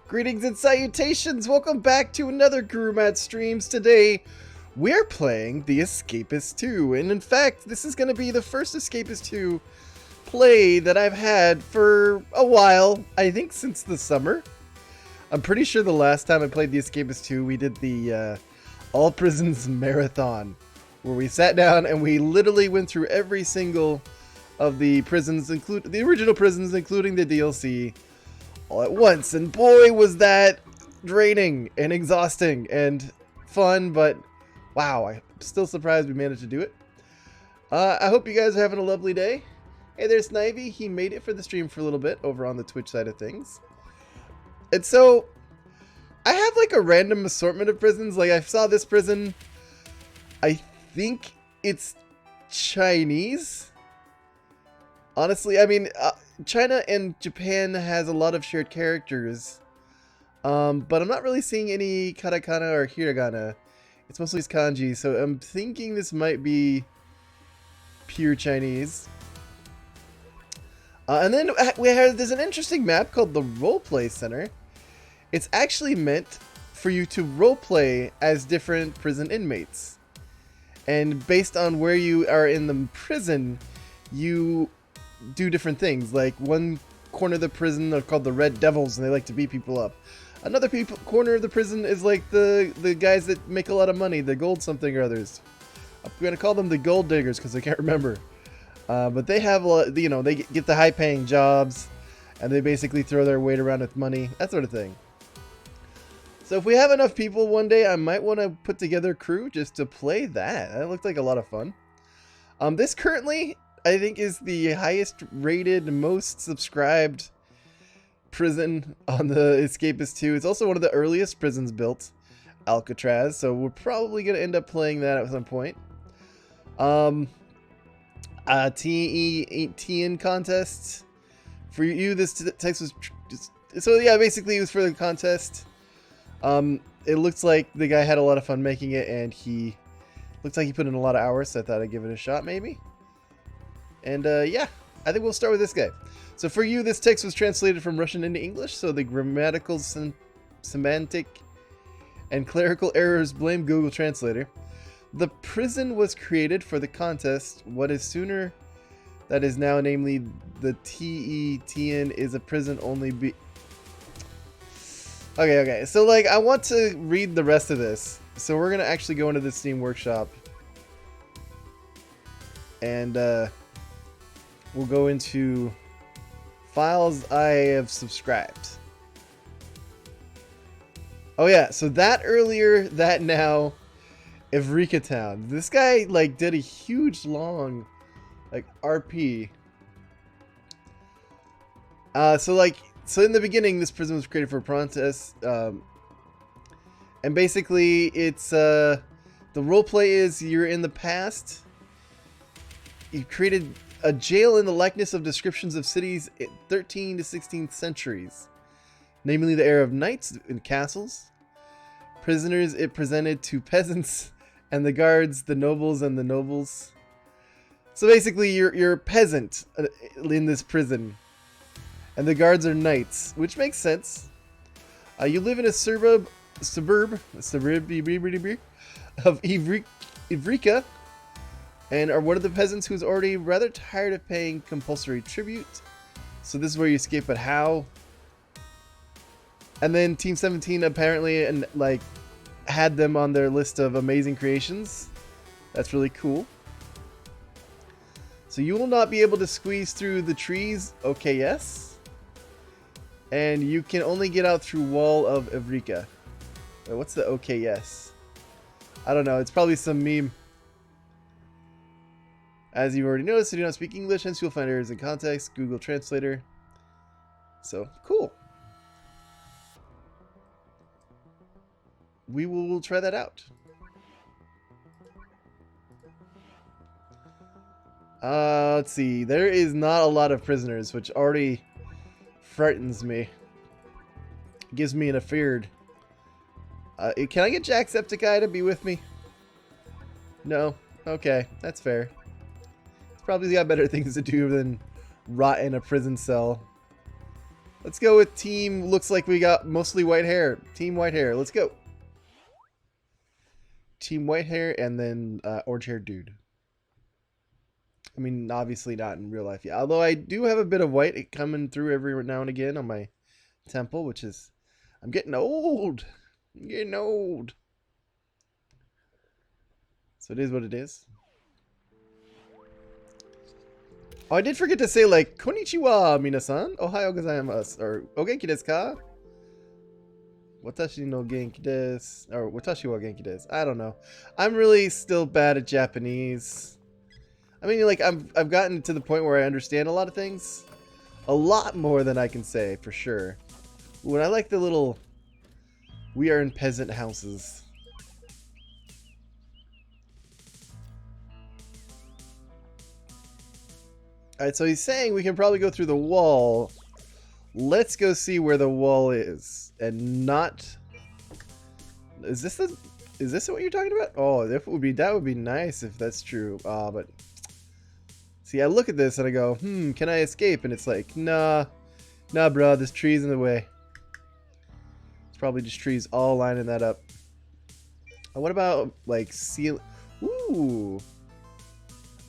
Greetings and salutations! Welcome back to another GuruMatt streams. Today, we're playing the Escapists 2. And in fact, this is going to be the first Escapists 2 play that I've had for a while. I think since the summer. I'm pretty sure the last time I played the Escapists 2, we did the All Prisons Marathon. Where we sat down and we literally went through every single of the prisons, including the original prisons, including the DLC. All at once, and boy was that draining and exhausting and fun, but wow, I'm still surprised we managed to do it. I hope you guys are having a lovely day. Hey, there's Snivy. He made it for the stream for a little bit over on the Twitch side of things. And so, I have like a random assortment of prisons. Like, I saw this prison. I think it's Chinese. Honestly, I mean, China and Japan has a lot of shared characters, but I'm not really seeing any katakana or hiragana. It's mostly kanji, so I'm thinking this might be pure Chinese. And then there's an interesting map called the Roleplay Center. It's actually meant for you to roleplay as different prison inmates. And based on where you are in the prison, you do different things. Like one corner of the prison are called the Red Devils, and they like to beat people up. Another corner of the prison is like the guys that make a lot of money, the gold something or others. I'm gonna call them the gold diggers because I can't remember. But they have, they get the high-paying jobs, and they basically throw their weight around with money, that sort of thing. So if we have enough people one day, I might want to put together a crew just to play that. That looked like a lot of fun. This currently, I think, is the highest rated, most subscribed prison on the Escapists 2. It's also one of the earliest prisons built, Alcatraz, so we're probably going to end up playing that at some point. TN contests. For you, this text was... So yeah, basically it was for the contest. It looks like the guy had a lot of fun making it, and he looks like he put in a lot of hours, so I thought I'd give it a shot, maybe. And yeah, I think we'll start with this guy. So for you, this text was translated from Russian into English, so the grammatical, semantic, and clerical errors blame Google Translator. The prison was created for the contest. What is sooner that is now, namely the TETN, is a prison only be... Okay, so like I want to read the rest of this. So we're going to actually go into the Steam Workshop. And we'll go into files I have subscribed. Oh yeah, so that earlier, that now, Evrika Town. This guy like did a huge long like RP. So in the beginning, this prison was created for a contest, and basically it's the roleplay is you're in the past. You created a jail in the likeness of descriptions of cities in 13th to 16th centuries, namely the era of knights and castles. Prisoners it presented to peasants and the guards, the nobles and the nobles. So basically you're a peasant in this prison, and the guards are knights, which makes sense. You live in a suburb of Evrika, and are one of the peasants who's already rather tired of paying compulsory tribute. So this is where you escape, but how? And then Team 17 apparently had them on their list of amazing creations. That's really cool. So you will not be able to squeeze through the trees. Okay, yes. And you can only get out through Wall of Evrika. Wait, what's the okay, yes? I don't know. It's probably some meme. As you've already noticed, I do not speak English, hence you'll find errors in context. Google Translator. So, cool. We will try that out. Let's see. There is not a lot of prisoners, which already frightens me. Gives me an afeard. Can I get Jacksepticeye to be with me? No? Okay, that's fair. He's probably got better things to do than rot in a prison cell. Let's go with team. Looks like we got mostly white hair. Team white hair. Let's go. Team white hair and then orange hair dude. I mean, obviously not in real life. Yeah, although I do have a bit of white coming through every now and again on my temple, which is... I'm getting old. I'm getting old. So it is what it is. Oh, I did forget to say, like, konnichiwa, minasan. Ohayo gozaimasu. Or, o genki desu ka? Watashi no genki desu. Or, watashi wa genki desu. I don't know. I'm really still bad at Japanese. I mean, like, I've gotten to the point where I understand a lot of things. A lot more than I can say, for sure. When I like the little... We are in peasant houses. Alright, so he's saying we can probably go through the wall. Let's go see where the wall is. And not... Is this what you're talking about? Oh, that would be nice if that's true. But... See, I look at this and I go, can I escape? And it's like, nah, bro, this tree's in the way. It's probably just trees all lining that up. What about, like, seal? Ooh.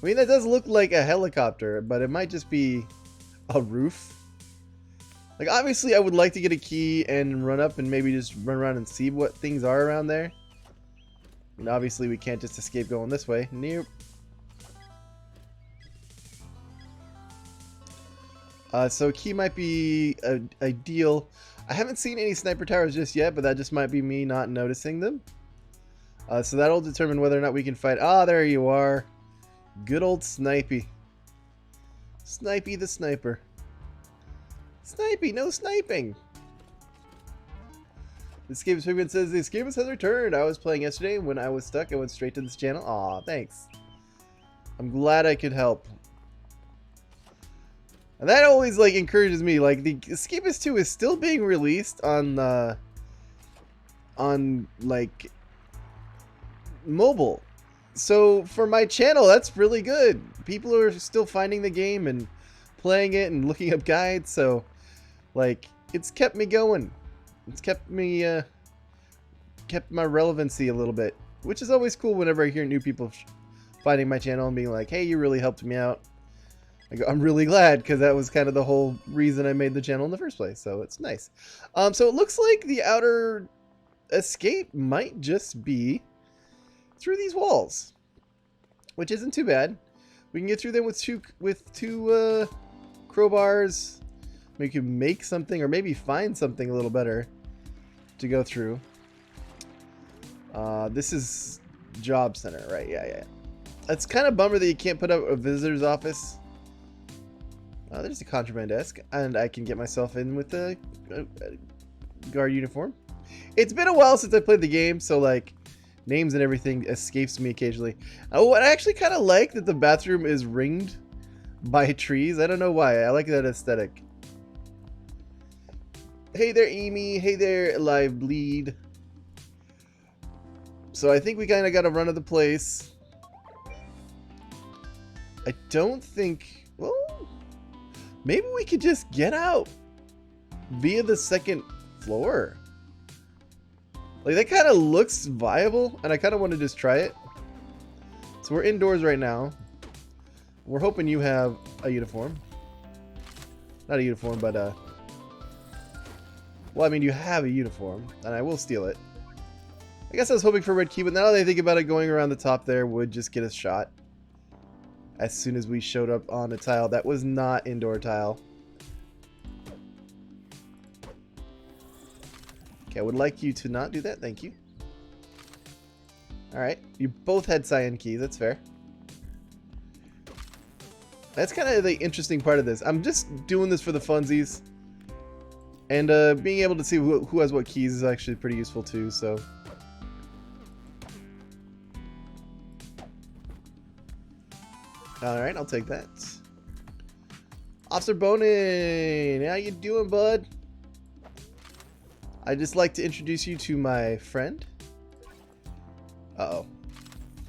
I mean, that does look like a helicopter, but it might just be a roof. Like, obviously, I would like to get a key and run up and maybe just run around and see what things are around there. And obviously, we can't just escape going this way. Nope. So key might be ideal. I haven't seen any sniper towers just yet, but that just might be me not noticing them. So that'll determine whether or not we can fight. Ah, there you are. Good old Snipey. Snipey the sniper. Snipey, no sniping. The Escapist Pigment says, the Escapist has returned. I was playing yesterday. When I was stuck, I went straight to this channel. Aw, thanks. I'm glad I could help. And that always, like, encourages me. Like, the Escapist 2 is still being released on, like, mobile. So, for my channel, that's really good. People are still finding the game and playing it and looking up guides. So, like, it's kept me going. It's kept me, kept my relevancy a little bit. Which is always cool whenever I hear new people finding my channel and being like, hey, you really helped me out. I go, I'm really glad, because that was kind of the whole reason I made the channel in the first place, so it's nice. So it looks like the outer escape might just be through these walls, which isn't too bad. We can get through them with two crowbars. We can make something, or maybe find something a little better to go through. This is job center, right? Yeah. It's kind of bummer that you can't put up a visitor's office. There's a contraband desk, and I can get myself in with the guard uniform. It's been a while since I played the game, so like names and everything escapes me occasionally. Oh, I actually kind of like that the bathroom is ringed by trees. I don't know why. I like that aesthetic. Hey there, Amy. Hey there, Live Bleed. So I think we kind of got a run of the place. I don't think... Well... Maybe we could just get out via the second floor. Like, that kind of looks viable, and I kind of want to just try it. So we're indoors right now. We're hoping you have a uniform. Not a uniform, but, well, I mean, you have a uniform, and I will steal it. I guess I was hoping for a red key, but now that I think about it, going around the top there would just get us shot. As soon as we showed up on a tile that was not indoor tile. Okay, I would like you to not do that. Thank you. Alright. You both had cyan keys. That's fair. That's kind of the interesting part of this. I'm just doing this for the funsies. And being able to see who has what keys is actually pretty useful too, so... Alright, I'll take that. Officer Bonin, how you doing, bud? I'd just like to introduce you to my friend. Uh-oh.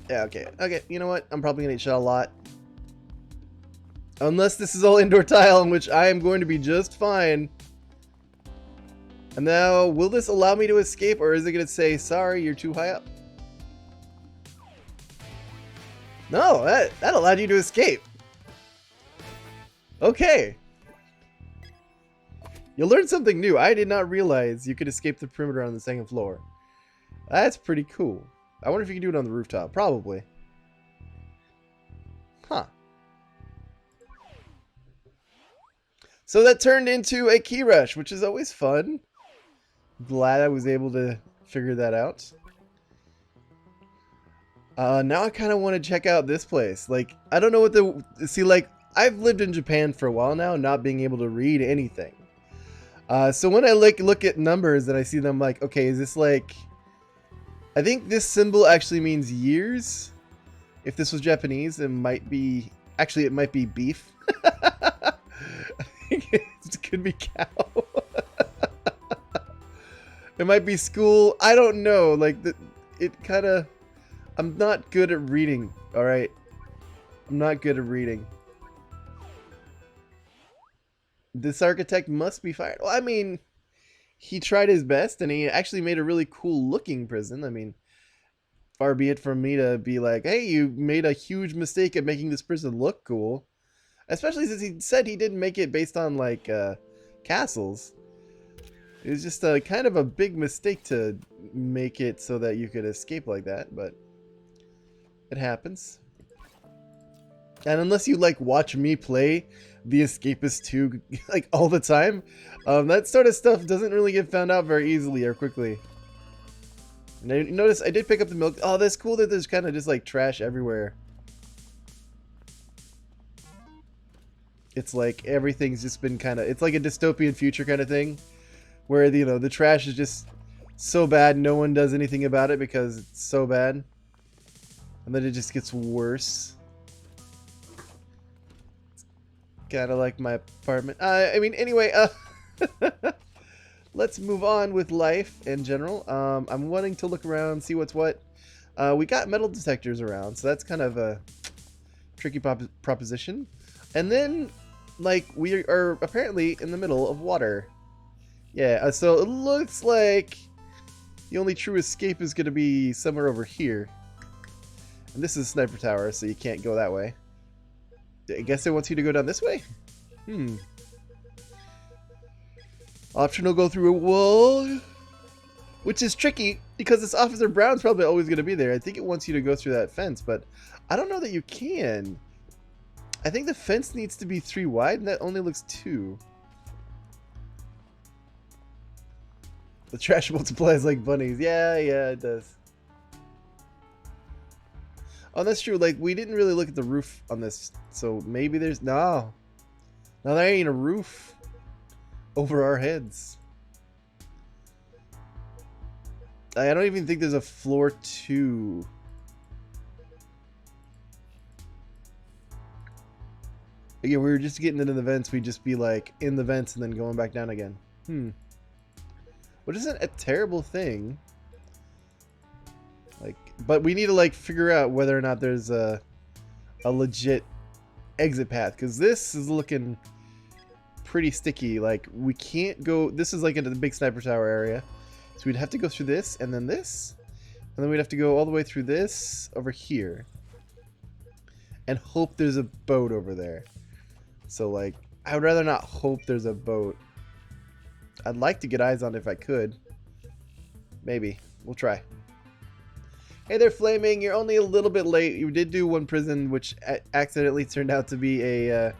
Yeah, okay. Okay, you know what? I'm probably gonna get shot a lot. Unless this is all indoor tile, in which I am going to be just fine. And now, will this allow me to escape, or is it going to say, sorry, you're too high up? No, that allowed you to escape. Okay. You learned something new. I did not realize you could escape the perimeter on the second floor. That's pretty cool. I wonder if you can do it on the rooftop. Probably. Huh. So that turned into a key rush, which is always fun. Glad I was able to figure that out. Now I kind of want to check out this place. Like, I don't know what the... See, like, I've lived in Japan for a while now, not being able to read anything. So when I look at numbers and I see them, like, okay, is this like... I think this symbol actually means years. If this was Japanese, it might be... Actually, it might be beef. I think it could be cow. It might be school. I don't know. Like, it kind of... I'm not good at reading, alright? I'm not good at reading. This architect must be fired. Well, I mean, he tried his best, and he actually made a really cool looking prison. I mean, far be it from me to be like, hey, you made a huge mistake at making this prison look cool. Especially since he said he didn't make it based on, like, castles. It was just a kind of a big mistake to make it so that you could escape like that, but it happens. And unless you, like, watch me play The Escapists 2, like, all the time, that sort of stuff doesn't really get found out very easily or quickly. And I notice I did pick up the milk. Oh, that's cool that there's kind of just, like, trash everywhere. It's like everything's just been kind of... It's like a dystopian future kind of thing. Where, you know, the trash is just so bad, no one does anything about it because it's so bad. And then it just gets worse. Kind of like my apartment. I mean, anyway, let's move on with life in general. I'm wanting to look around, see what's what. We got metal detectors around, so that's kind of a tricky proposition. And then, like, we are apparently in the middle of water. Yeah, so it looks like the only true escape is going to be somewhere over here. And this is a sniper tower, so you can't go that way. I guess it wants you to go down this way? Optional go through a wall. Which is tricky, because this Officer Brown's probably always going to be there. I think it wants you to go through that fence, but I don't know that you can. I think the fence needs to be 3 wide, and that only looks 2. The trash multiplies like bunnies. Yeah, it does. Oh, that's true. Like, we didn't really look at the roof on this, so maybe there's... No. No, there ain't a roof over our heads. I don't even think there's a floor 2. Again, we were just getting into the vents. We'd just be, like, in the vents and then going back down again. Which isn't a terrible thing. Like, but we need to, like, figure out whether or not there's a legit exit path, because this is looking pretty sticky. Like, we can't go... This is like into the big sniper tower area, so we'd have to go through this and then this, and then we'd have to go all the way through this over here and hope there's a boat over there. So, like, I would rather not hope there's a boat. I'd like to get eyes on it if I could. Maybe. We'll try. Hey there, Flaming. You're only a little bit late. You did do one prison, which accidentally turned out to be a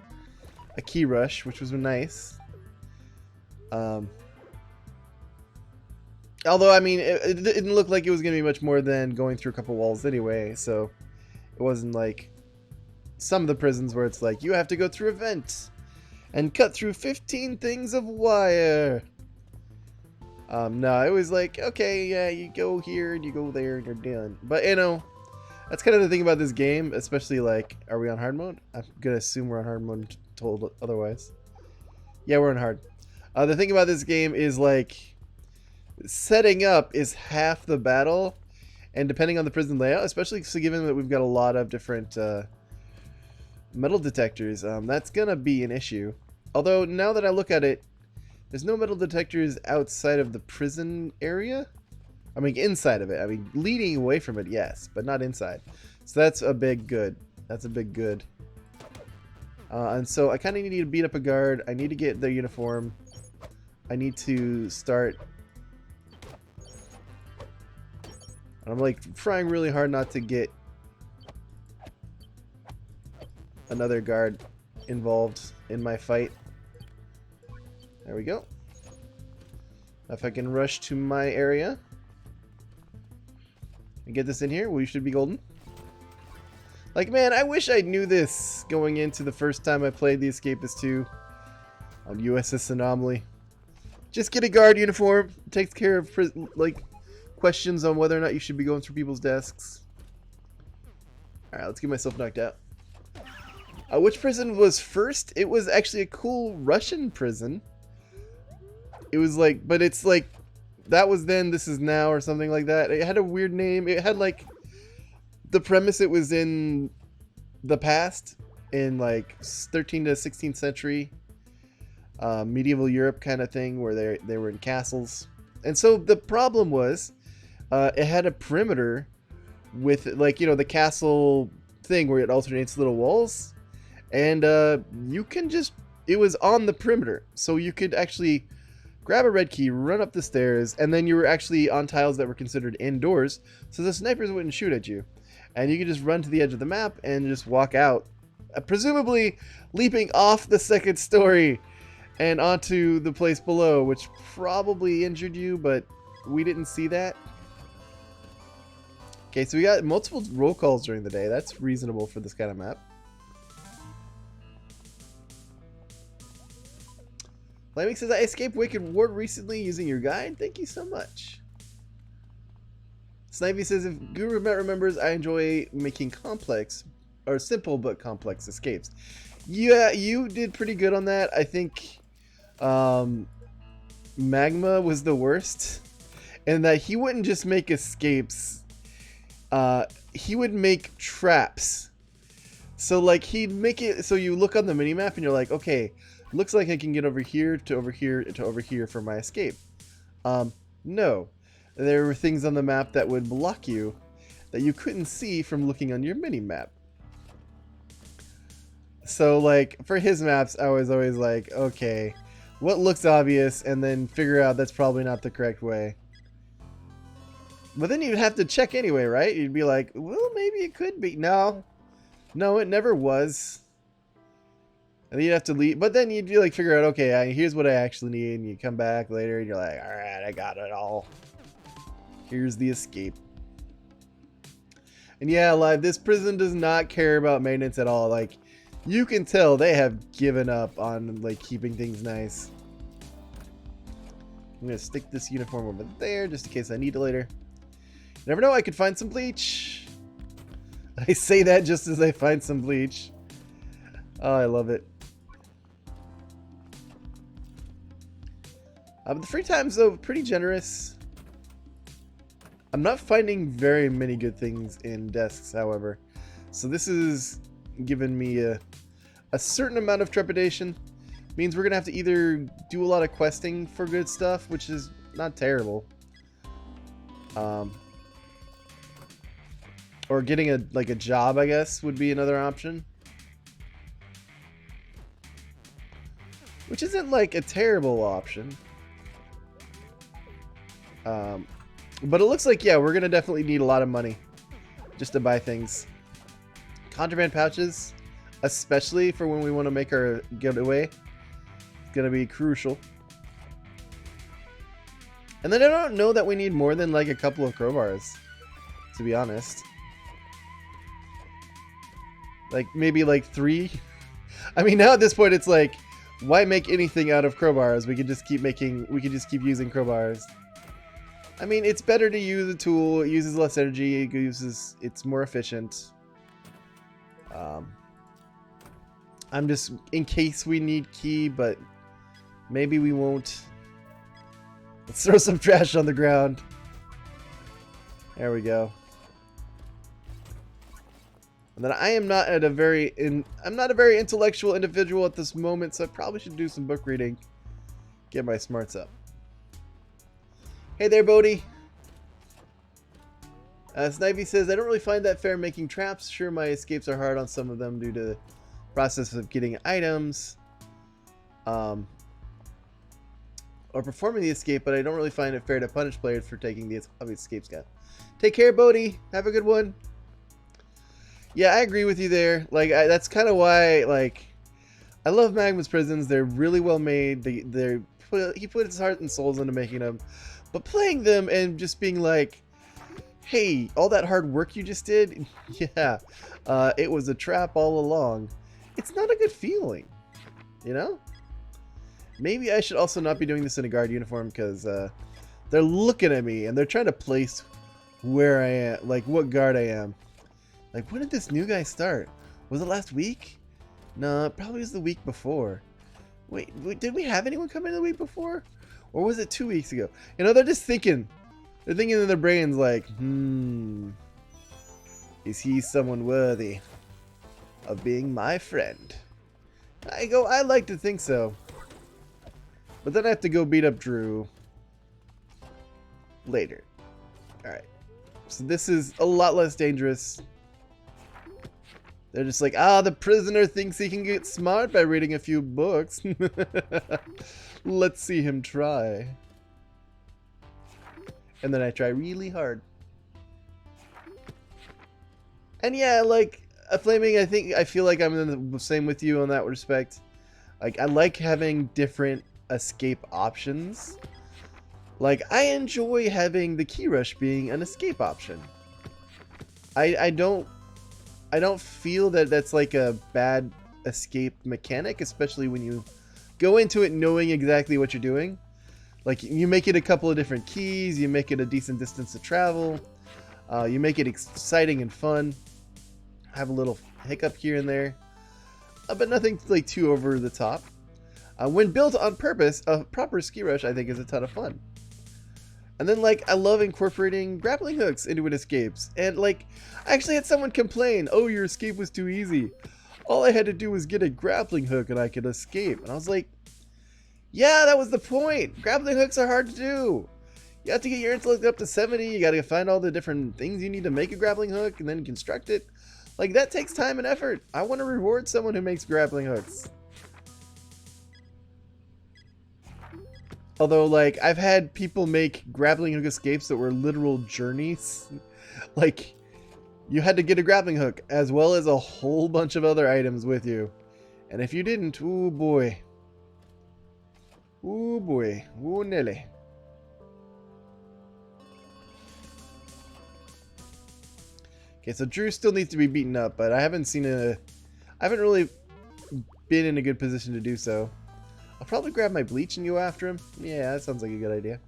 key rush, which was nice. Although, I mean, it didn't look like it was going to be much more than going through a couple walls anyway, so it wasn't like some of the prisons where it's like, you have to go through a vent and cut through 15 things of wire. No, it was like, okay, yeah, you go here and you go there and you're done. But, you know, that's kind of the thing about this game, especially, like, are we on hard mode? I'm gonna assume we're on hard mode, told otherwise. Yeah, we're on hard. The thing about this game is, like, setting up is half the battle, and depending on the prison layout, especially so given that we've got a lot of different metal detectors, that's gonna be an issue. Although, now that I look at it, There's no metal detectors outside of the prison area. I mean, inside of it. I mean, leading away from it, yes, but not inside. So that's a big good. That's a big good. And so I kind of need to beat up a guard. I need to get their uniform. I need to start. I'm like trying really hard not to get another guard involved in my fight. There we go. If I can rush to my area and get this in here, we should be golden. Like, man, I wish I knew this going into the first time I played the Escapists 2 on USS Anomaly. Just get a guard uniform. It takes care of like questions on whether or not you should be going through people's desks. Alright, let's get myself knocked out. Which prison was first? It was actually a cool Russian prison. It was like, but it's like, that was then, this is now, or something like that. It had a weird name. It had like, the premise, it was in the past, in like 13th to 16th century medieval Europe kind of thing, where they were in castles. And so the problem was, it had a perimeter with, like, you know, the castle thing where it alternates little walls. And you can just, it was on the perimeter. So you could actually grab a red key, run up the stairs, and then you were actually on tiles that were considered indoors. So the snipers wouldn't shoot at you. And you could just run to the edge of the map and just walk out. Presumably leaping off the second story and onto the place below, which probably injured you, but we didn't see that. Okay, so we got multiple roll calls during the day. That's reasonable for this kind of map. Flaming says, I escaped Wicked Ward recently using your guide. Thank you so much. Snivy says, if GuruMatt remembers, I enjoy making complex, or simple but complex escapes. Yeah, you did pretty good on that. I think Magma was the worst. And that he wouldn't just make escapes. He would make traps. So like he'd make it so you look on the minimap and you're like, okay, looks like I can get over here to over here to over here for my escape. No. There were things on the map that would block you that you couldn't see from looking on your minimap. So like for his maps, I was always like, okay, what looks obvious, and then figure out that's probably not the correct way. But then you'd have to check anyway, right? You'd be like, well, maybe it could be. No, it never was. And then you'd have to leave, but then you'd be like, figure out, okay, here's what I actually need, and you come back later, and you're like, all right, I got it all. Here's the escape. And yeah, Live, this prison does not care about maintenance at all. Like, you can tell they have given up on, like, keeping things nice. I'm gonna stick this uniform over there, just in case I need it later. You never know, I could find some bleach. I say that just as I find some bleach. Oh, I love it. The free time's, though, pretty generous. I'm not finding very many good things in desks, however. So this is giving me a certain amount of trepidation. Means we're going to have to either do a lot of questing for good stuff, which is not terrible. Or getting a job, I guess, would be another option. Which isn't like a terrible option. But it looks like, yeah, we're going to definitely need a lot of money just to buy things. Contraband pouches, especially for when we want to make our getaway, it's going to be crucial. And then I don't know that we need more than like a couple of crowbars, to be honest. Like maybe like 3. I mean, now at this point it's like, why make anything out of crowbars? We could just keep using crowbars. I mean, it's better to use a tool. It uses less energy. It's more efficient. I'm just in case we need key, but maybe we won't. Let's throw some trash on the ground. There we go. And then I am not at I'm not a very intellectual individual at this moment, so I probably should do some book reading. Get my smarts up. Hey there, Bodhi. Snivy says, I don't really find that fair making traps. Sure, my escapes are hard on some of them due to the process of getting items. Or performing the escape, but I don't really find it fair to punish players for taking the escape scan. Take care, Bodhi. Have a good one. Yeah, I agree with you there. Like, that's kind of why, like, I love Magma's prisons. They're really well made. He put his heart and souls into making them. But playing them and just being like, hey, all that hard work you just did? Yeah, it was a trap all along. It's not a good feeling, you know? Maybe I should also not be doing this in a guard uniform because they're looking at me and they're trying to place where I am, like what guard I am. Like, when did this new guy start? Was it last week? No, it probably was the week before. Wait, did we have anyone come in the week before? Or was it 2 weeks ago? You know, they're just thinking. They're thinking in their brains like, is he someone worthy of being my friend? I like to think so. But then I have to go beat up Drew later. Alright. So this is a lot less dangerous. They're just like, the prisoner thinks he can get smart by reading a few books. Let's see him try. And then I try really hard. And yeah, like, Flaming, I feel like I'm in the same with you on that respect. Like, I like having different escape options. Like, I enjoy having the key rush being an escape option. I don't feel that that's like a bad escape mechanic, especially when you go into it knowing exactly what you're doing. Like, you make it a couple of different keys, you make it a decent distance to travel, you make it exciting and fun. Have a little hiccup here and there, but nothing like too over the top. When built on purpose, a proper ski rush I think is a ton of fun. And then, like, I love incorporating grappling hooks into an escapes. And, like, I actually had someone complain, oh, your escape was too easy. All I had to do was get a grappling hook and I could escape. And I was like, yeah, that was the point. Grappling hooks are hard to do. You have to get your intellect up to 70. You got to find all the different things you need to make a grappling hook and then construct it. Like, that takes time and effort. I want to reward someone who makes grappling hooks. Although, like, I've had people make grappling hook escapes that were literal journeys. Like, you had to get a grappling hook as well as a whole bunch of other items with you. And if you didn't, ooh boy. Ooh boy. Ooh Nelly. Okay, so Drew still needs to be beaten up, but I haven't really been in a good position to do so. I'll probably grab my bleach and go after him. Yeah, that sounds like a good idea.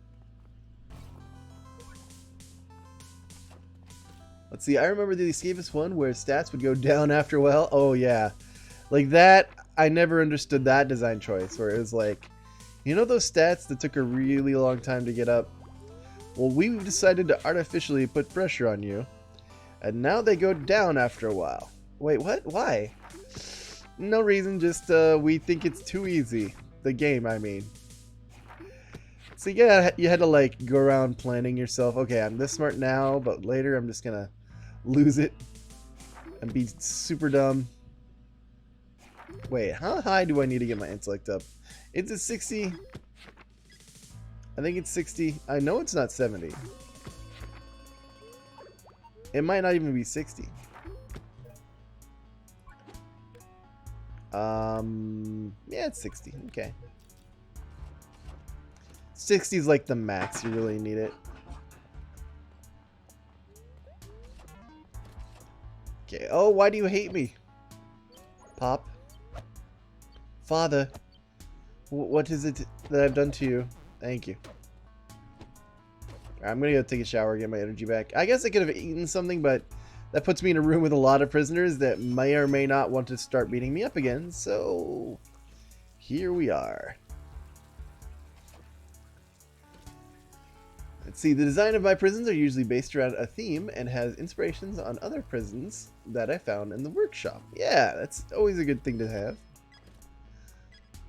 Let's see, I remember the Escapist one where stats would go down after a while. Oh yeah. Like that, I never understood that design choice where it was like, you know those stats that took a really long time to get up? Well, we've decided to artificially put pressure on you. And now they go down after a while. Wait, what? Why? No reason, just we think it's too easy. The game, I mean. So yeah, you had to like go around planning yourself. Okay, I'm this smart now, but later I'm just gonna lose it and be super dumb. Wait, how high do I need to get my intellect up? Is it 60? I think it's 60. I know it's not 70. It might not even be 60. Yeah, it's 60. Okay. 60 is like the max. You really need it. Okay. Oh, why do you hate me? Pop. Father. What is it that I've done to you? Thank you. I'm gonna go take a shower, get my energy back. I guess I could have eaten something, but that puts me in a room with a lot of prisoners that may or may not want to start beating me up again, so here we are. Let's see, the design of my prisons are usually based around a theme and has inspirations on other prisons that I found in the workshop. Yeah, that's always a good thing to have.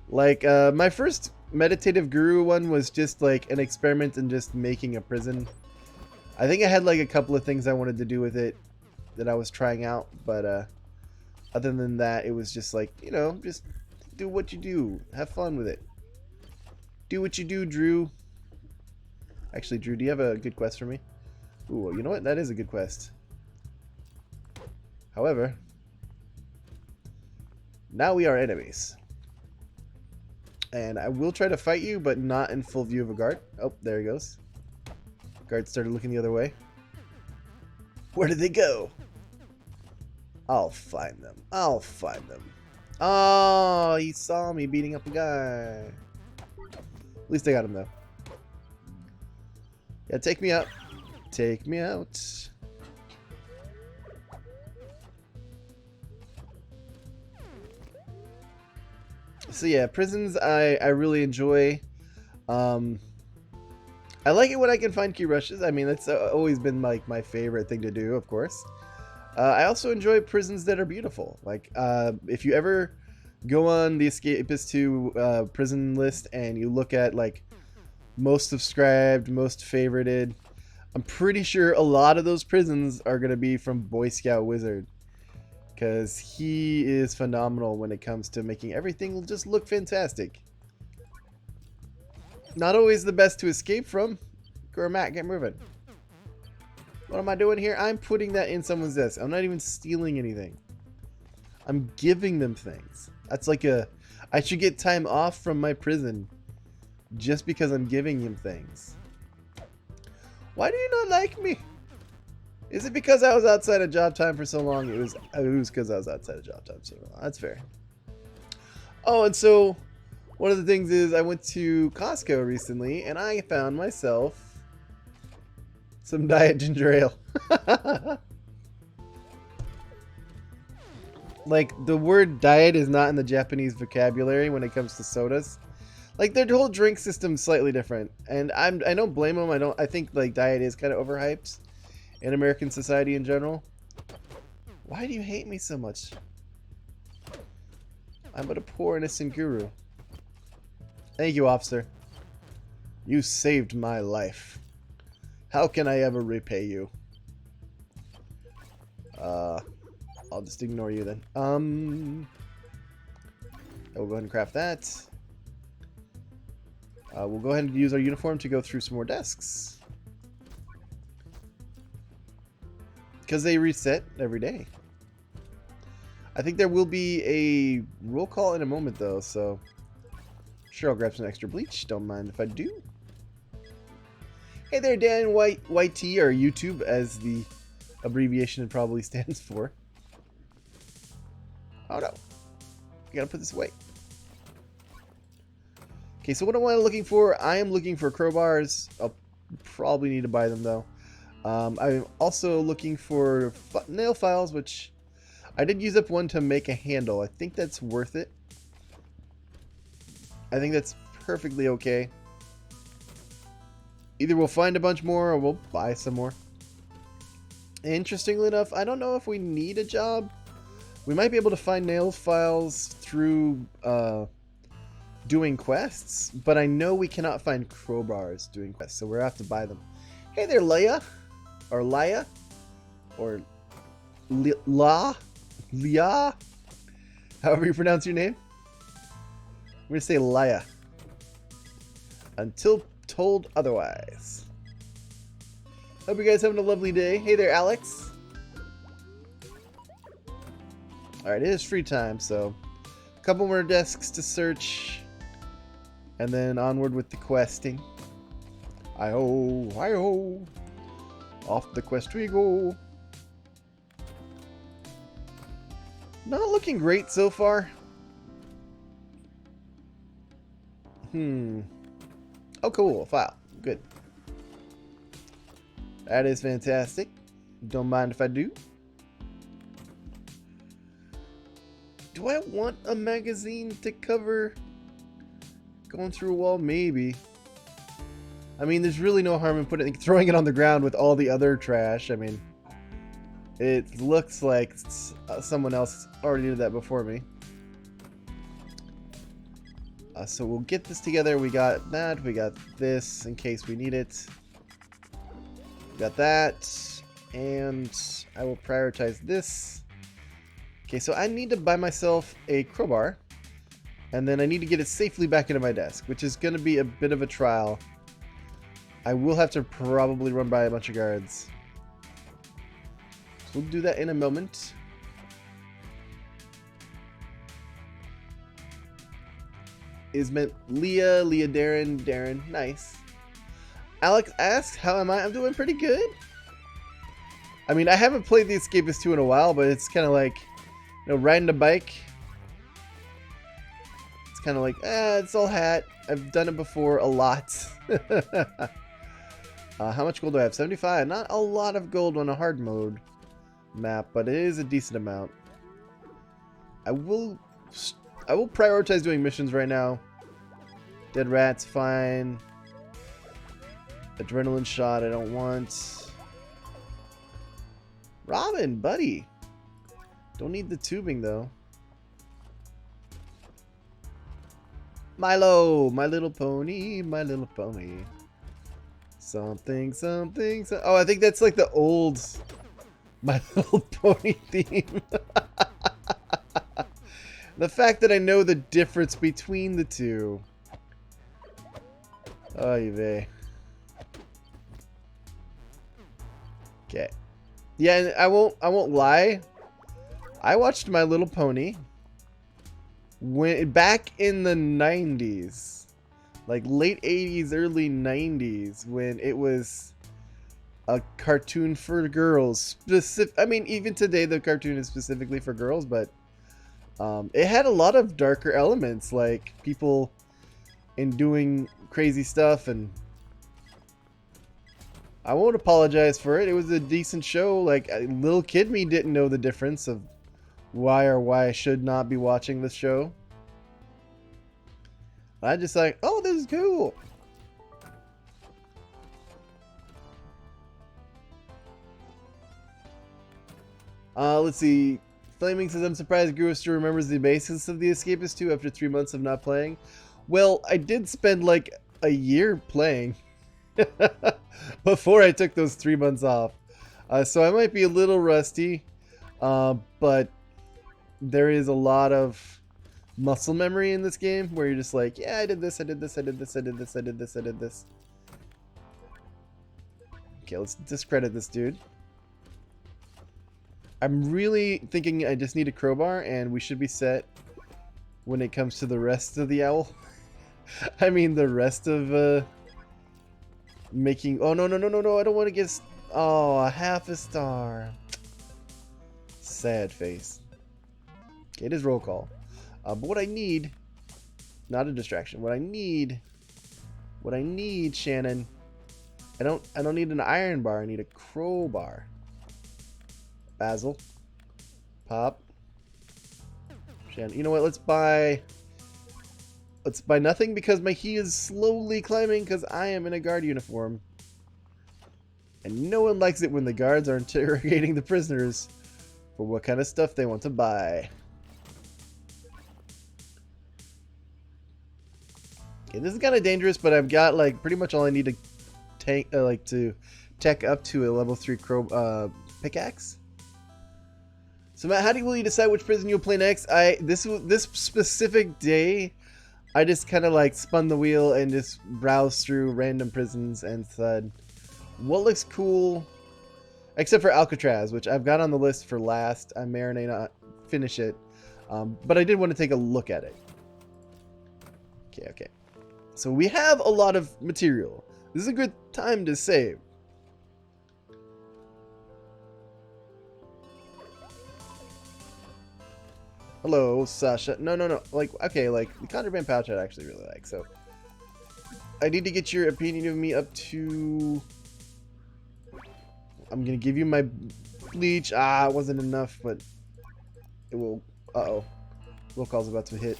Like, my first meditative guru one was just like an experiment in just making a prison. I think I had like a couple of things I wanted to do with it that I was trying out, but other than that, it was just like, you know, just do what you do. Have fun with it. Do what you do, Drew. Actually, Drew, do you have a good quest for me? Ooh, you know what? That is a good quest. However, now we are enemies. And I will try to fight you, but not in full view of a guard. Oh, there he goes. Guard started looking the other way. Where did they go? I'll find them. I'll find them. Oh, he saw me beating up a guy. At least I got him, though. Yeah, take me out. Take me out. So yeah, prisons I really enjoy. I like it when I can find key rushes. I mean, that's always been like my favorite thing to do, of course. I also enjoy prisons that are beautiful. Like, if you ever go on the Escapists 2 prison list and you look at like most subscribed, most favorited, I'm pretty sure a lot of those prisons are going to be from Boy Scout Wizard. Because he is phenomenal when it comes to making everything just look fantastic. Not always the best to escape from. GuruMatt, get moving. What am I doing here? I'm putting that in someone's desk. I'm not even stealing anything. I'm giving them things. That's like a... I should get time off from my prison just because I'm giving him things. Why do you not like me? Is it because I was outside of job time for so long? It was because I was outside of job time so long. That's fair. Oh, and so one of the things is I went to Costco recently and I found myself some diet ginger ale. Like, the word diet is not in the Japanese vocabulary when it comes to sodas. Like, their whole drink system's slightly different. And I don't blame them. I think like diet is kind of overhyped in American society in general. Why do you hate me so much? I'm but a poor innocent guru. Thank you, officer. You saved my life. How can I ever repay you? I'll just ignore you then. We'll go ahead and craft that. We'll go ahead and use our uniform to go through some more desks. Because they reset every day. I think there will be a roll call in a moment, though, so... Sure, I'll grab some extra bleach. Don't mind if I do. Hey there, Dan YT, or YouTube, as the abbreviation probably stands for. Oh, no. I gotta put this away. Okay, so what am I looking for? I am looking for crowbars. I'll probably need to buy them, though. I'm also looking for nail files, which I did use up one to make a handle. I think that's worth it. I think that's perfectly okay. Either we'll find a bunch more or we'll buy some more. Interestingly enough, I don't know if we need a job. We might be able to find nail files through doing quests, but I know we cannot find crowbars doing quests, so we'll have to buy them. Hey there, Leia. Or Laya, or Leah, however you pronounce your name. I'm going to say Laya. Until told otherwise. Hope you guys having a lovely day. Hey there, Alex. Alright, it is free time, so a couple more desks to search. And then onward with the questing. Hi-ho, hi-ho. Off the quest we go. Not looking great so far. Oh, cool. File. Good. That is fantastic. Don't mind if I do. Do I want a magazine to cover going through a wall? Maybe. I mean, there's really no harm in throwing it on the ground with all the other trash. I mean, it looks like someone else already did that before me. So we'll get this together. We got that. We got this in case we need it. We got that. And I will prioritize this. Okay, so I need to buy myself a crowbar. And then I need to get it safely back into my desk, which is going to be a bit of a trial. I will have to probably run by a bunch of guards. So we'll do that in a moment. Is meant Leah, Darren, nice. Alex asks, how am I? I'm doing pretty good. I mean, I haven't played The Escapists 2 in a while, but it's kind of like, you know, riding a bike. It's kind of like, it's all hat. I've done it before a lot. How much gold do I have? 75. Not a lot of gold on a hard mode map, but it is a decent amount. I will prioritize doing missions right now. Dead rats, fine. Adrenaline shot, I don't want. Robin, buddy. Don't need the tubing, though. Milo, my little pony, my little pony. Something, something, so oh, I think that's like the old My Little Pony theme. The fact that I know the difference between the two. Oy vey. Okay. Yeah, and I won't lie. I watched My Little Pony back in the 90s. Like late 80s, early 90s, when it was a cartoon for girls. I mean, even today the cartoon is specifically for girls, but it had a lot of darker elements, like people doing crazy stuff, and I won't apologize for it. It was a decent show. Like, little kid me didn't know the difference of why I should not be watching this show. I just like, oh, this is cool. Let's see. Flaming says, I'm surprised Guru still remembers the basis of The Escapists 2 after 3 months of not playing. Well, I did spend like a year playing before I took those 3 months off. So I might be a little rusty, but there is a lot of muscle memory in this game where you're just like, yeah, I did this, I did this, I did this, I did this, I did this, I did this. Okay, let's discredit this dude. I'm really thinking I just need a crowbar and we should be set when it comes to the rest of the owl. I mean, the rest of making... Oh, no, I don't want to get... Oh, a half a star. Sad face. Okay, it is roll call. But what I need... Not a distraction. What I need, Shannon... I don't need an iron bar. I need a crowbar. Basil. Pop. Shannon. You know what? Let's buy nothing because my he is slowly climbing because I am in a guard uniform. And no one likes it when the guards are interrogating the prisoners for what kind of stuff they want to buy. Okay, this is kind of dangerous, but I've got like pretty much all I need to tank, to tech up to a level 3 pickaxe. So Matt, will you decide which prison you'll play next? This specific day, I just kind of like spun the wheel and just browsed through random prisons and said, what looks cool? Except for Alcatraz, which I've got on the list for last. I may or may not finish it, but I did want to take a look at it. Okay. So we have a lot of material. This is a good time to save. Hello, Sasha. No. Like, okay, like, the contraband pouch I'd actually really like, so. I need to get your opinion of me up to... I'm gonna give you my bleach. It wasn't enough, but it will... Uh-oh. Roll call's about to hit.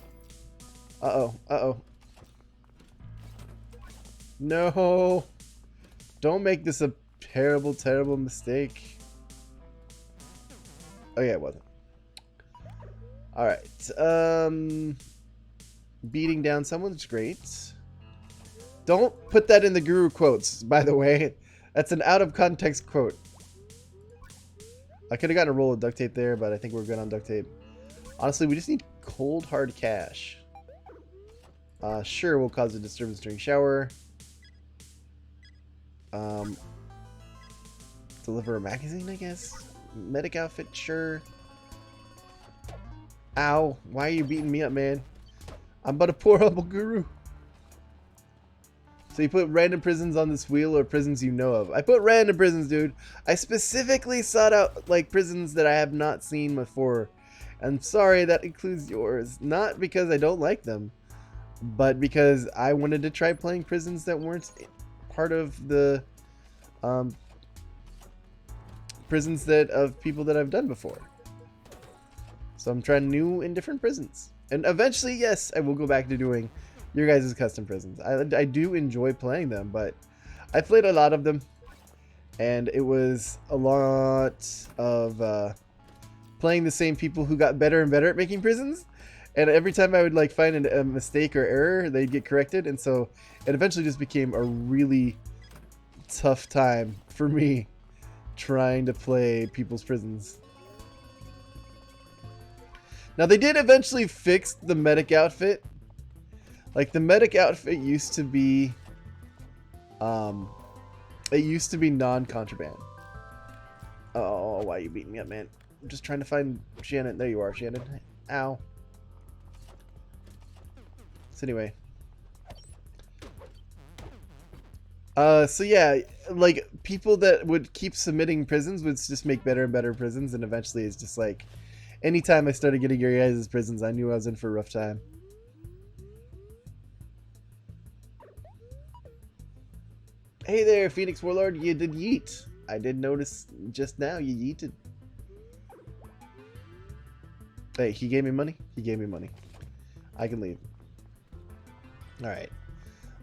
Uh-oh. No! Don't make this a terrible, terrible mistake. Oh yeah, it wasn't. Alright, beating down someone's great. Don't put that in the guru quotes, by the way. That's an out of context quote. I could have gotten a roll of duct tape there, but I think we're good on duct tape. Honestly, we just need cold hard cash. Sure, will cause a disturbance during shower. Deliver a magazine, I guess. Medic outfit, sure. Ow, why are you beating me up, man? I'm but a poor humble guru. So you put random prisons on this wheel, or prisons you know of. I put random prisons, dude. I specifically sought out like prisons that I have not seen before. I'm sorry, that includes yours. Not because I don't like them, but because I wanted to try playing prisons that weren't part of the prisons that of people that I've done before. So I'm trying new and different prisons. And eventually, yes, I will go back to doing your guys' custom prisons. I do enjoy playing them, but I played a lot of them, and it was a lot of playing the same people who got better and better at making prisons. And every time I would like find a mistake or error, they'd get corrected, and so it eventually just became a really tough time for me trying to play people's prisons. Now they did eventually fix the medic outfit. Like the medic outfit used to be it used to be non-contraband. Oh, why are you beating me up, man? I'm just trying to find Shannon. There you are, Shannon. Ow. So anyway. So yeah, like people that would keep submitting prisons would just make better and better prisons, and eventually it's just like anytime I started getting your guys' prisons, I knew I was in for a rough time. Hey there, Phoenix Warlord, you did yeet. I did notice just now you yeeted. Hey, he gave me money? He gave me money. I can leave. Alright.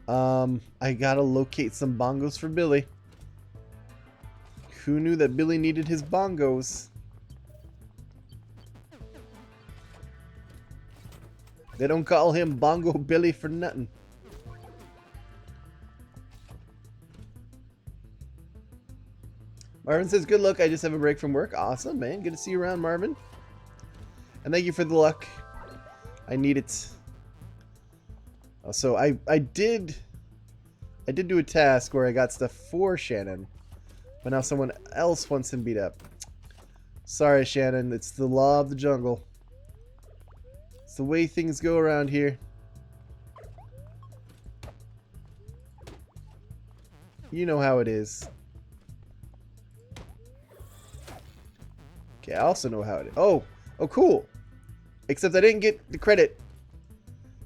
I gotta locate some bongos for Billy. Who knew that Billy needed his bongos? They don't call him Bongo Billy for nothing. Marvin says, good luck. I just have a break from work. Awesome, man. Good to see you around, Marvin. And thank you for the luck. I need it. So I did do a task where I got stuff for Shannon, but now someone else wants him beat up. Sorry, Shannon. It's the law of the jungle. It's the way things go around here. You know how it is. Okay, I also know how it is. Oh, cool. Except I didn't get the credit.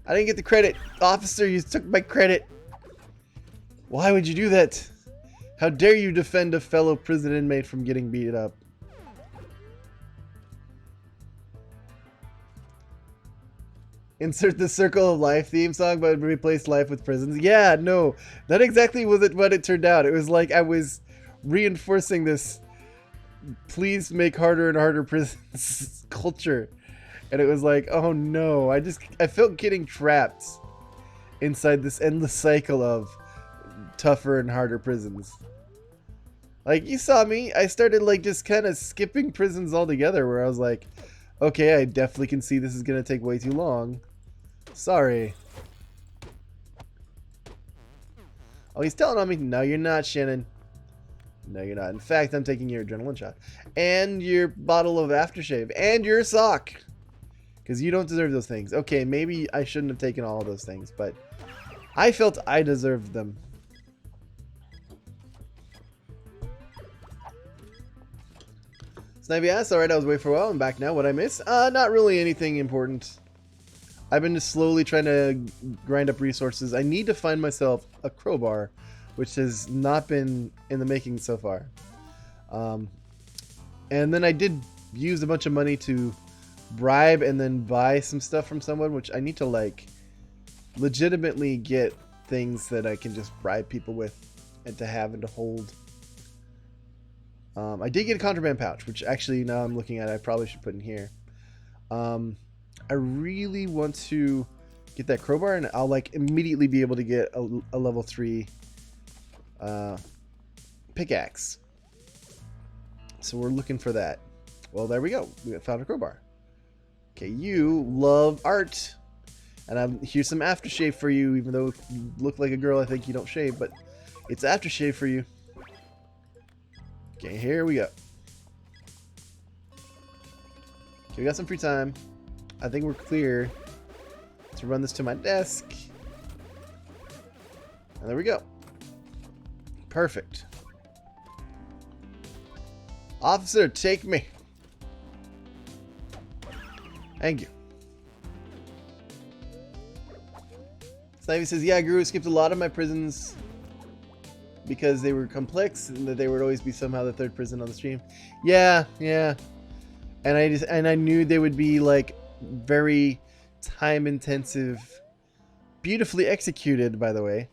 I didn't get the credit. Officer, you took my credit. Why would you do that? How dare you defend a fellow prison inmate from getting beat up? Insert the Circle of Life theme song, but replace life with prisons. Yeah, no. That exactly wasn't what it turned out. It was like I was reinforcing this please make harder and harder prisons culture. And it was like, oh no. I felt getting trapped inside this endless cycle of tougher and harder prisons. Like, you saw me. I started like just kind of skipping prisons altogether, where I was like, okay, I definitely can see this is going to take way too long. Sorry. Oh, he's telling on me. No, you're not, Shannon. No, you're not. In fact, I'm taking your adrenaline shot. And your bottle of aftershave. And your sock. Because you don't deserve those things. Okay, maybe I shouldn't have taken all of those things, but I felt I deserved them. Snivy asks, alright, I was away for a while. I'm back now. What'd I miss? Not really anything important. I've been just slowly trying to grind up resources. I need to find myself a crowbar, which has not been in the making so far. And then I did use a bunch of money to bribe and then buy some stuff from someone, which I need to like legitimately get things that I can just bribe people with and to have and to hold. I did get a contraband pouch, which actually now I'm looking at, I probably should put in here. I really want to get that crowbar, and I'll like immediately be able to get a level 3 pickaxe. So we're looking for that. Well, there we go. We found a crowbar. Okay, you love art. And here's some aftershave for you, even though you look like a girl, I think you don't shave, but it's aftershave for you. Okay, here we go. Okay, we got some free time. I think we're clear to run this to my desk. And there we go. Perfect. Officer, take me. Thank you. Snivy says, yeah, Guru skipped a lot of my prisons because they were complex and that they would always be somehow the third prison on the stream. Yeah, yeah. And I knew they would be like very time intensive, beautifully executed, by the way,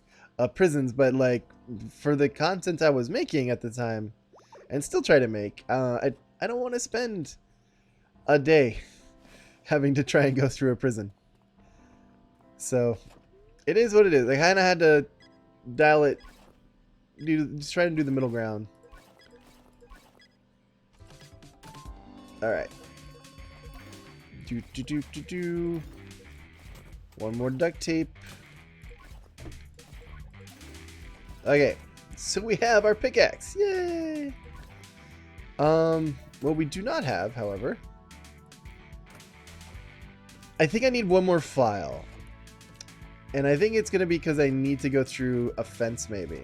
prisons, but like for the content I was making at the time and still try to make, I don't want to spend a day having to try and go through a prison. So it is what it is. I kind of had to dial it, just try to do the middle ground. All right. One more duct tape. Okay, so we have our pickaxe. Yay! What we do not have, however, I think I need one more file. And I think it's going to be because I need to go through a fence, maybe.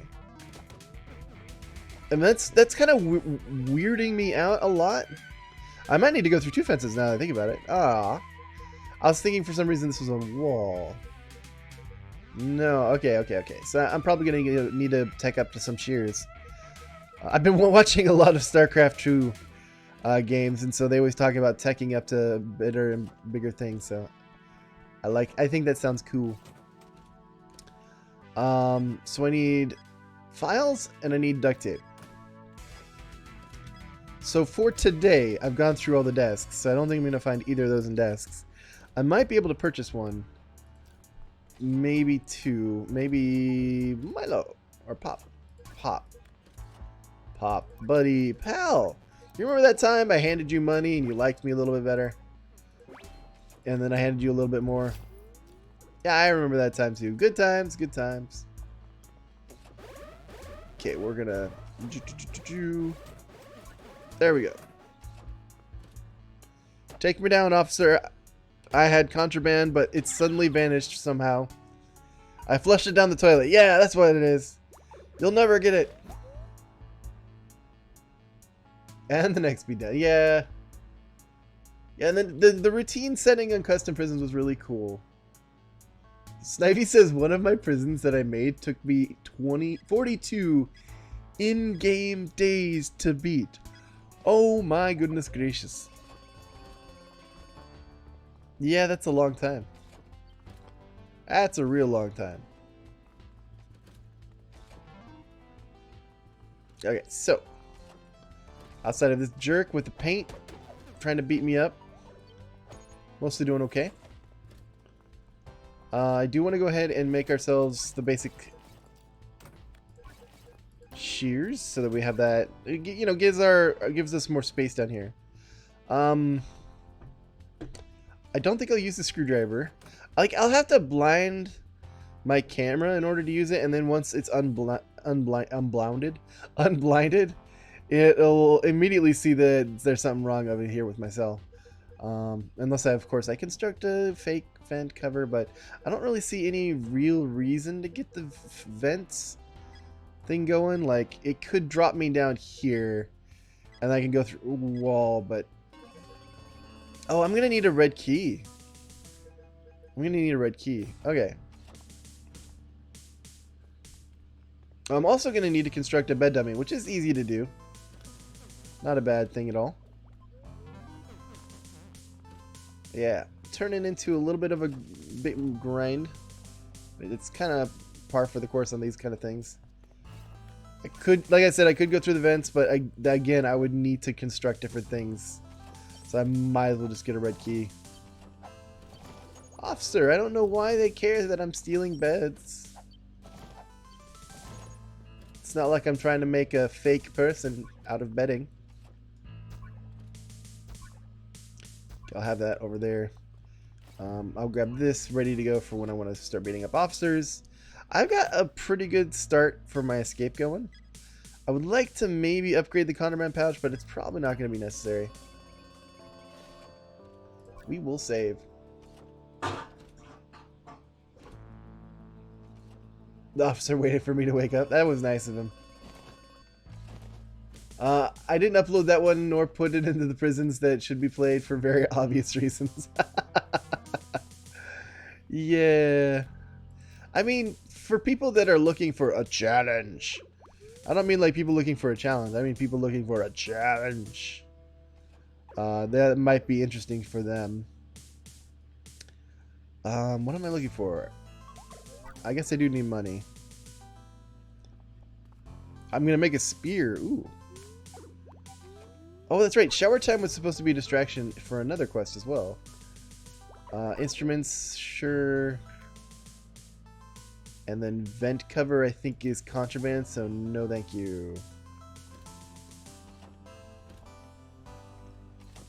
And that's kind of weirding me out a lot. I might need to go through 2 fences now that I think about it. Ah. I was thinking for some reason this was a wall. No, okay. So I'm probably going to need to tech up to some shears. I've been watching a lot of StarCraft 2 games, and so they always talk about teching up to better and bigger things, so I think that sounds cool. So I need files and I need duct tape. So for today, I've gone through all the desks, so I don't think I'm going to find either of those in desks. I might be able to purchase one. Maybe 2. Maybe Milo. Or Pop. Buddy. Pal. You remember that time I handed you money and you liked me a little bit better? And then I handed you a little bit more? Yeah, I remember that time too. Good times, good times. Okay, we're gonna... There we go. Take me down, officer. I had contraband, but it suddenly vanished somehow. I flushed it down the toilet. Yeah, that's what it is. You'll never get it. And the next be done. Yeah. Yeah, and then the routine setting on custom prisons was really cool. Snivy says one of my prisons that I made took me 42 in-game days to beat. Oh my goodness gracious. Yeah, that's a long time. That's a real long time. Okay, so outside of this jerk with the paint trying to beat me up, mostly doing okay. I do want to go ahead and make ourselves the basic shears so that we have that, you know, gives us more space down here. I don't think I'll use the screwdriver. Like, I'll have to blind my camera in order to use it, and then once it's unblinded, it'll immediately see that there's something wrong over here with my cell. Unless I, of course, I construct a fake vent cover, but I don't really see any real reason to get the vents thing going. Like, it could drop me down here, and I can go through a wall, but... Oh, I'm gonna need a red key. Okay. I'm also gonna need to construct a bed dummy, which is easy to do. Not a bad thing at all. Yeah, turning into a little bit of a bit grind. It's kind of par for the course on these kind of things. I could, like I said, I could go through the vents, but again, I would need to construct different things. So I might as well just get a red key. Officer, I don't know why they care that I'm stealing beds. It's not like I'm trying to make a fake person out of bedding. I'll have that over there. I'll grab this ready to go for when I want to start beating up officers. I've got a pretty good start for my escape going. I would like to maybe upgrade the contraband pouch, but it's probably not going to be necessary. We will save. The officer waited for me to wake up. That was nice of him. I didn't upload that one nor put it into the prisons that should be played for very obvious reasons. Yeah. I mean, for people that are looking for a challenge. I don't mean like people looking for a challenge. I mean people looking for a challenge. That might be interesting for them. What am I looking for? I guess I do need money. I'm gonna make a spear. Ooh. Oh, that's right. Shower time was supposed to be a distraction for another quest as well. Instruments, sure. And then vent cover, I think, is contraband, so no thank you.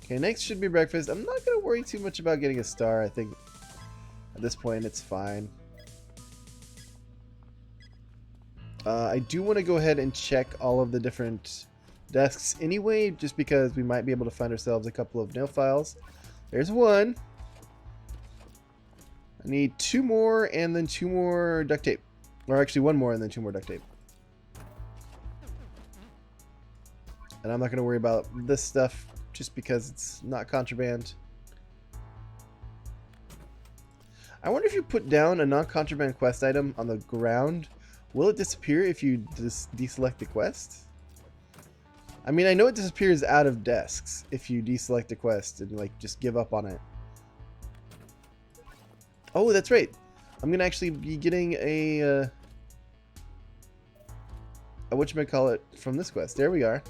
Okay, next should be breakfast. I'm not going to worry too much about getting a star. I think at this point it's fine. I do want to go ahead and check all of the different desks anyway, just because we might be able to find ourselves a couple of nail files. There's one. I need 2 more and then 2 more duct tape. Or actually 1 more and then 2 more duct tape. And I'm not going to worry about this stuff just because it's not contraband. I wonder if you put down a non-contraband quest item on the ground, will it disappear if you deselect the quest? I mean, I know it disappears out of desks if you deselect a quest and like just give up on it. Oh, that's right. I'm gonna actually be getting a whatchamacallit from this quest. There we are.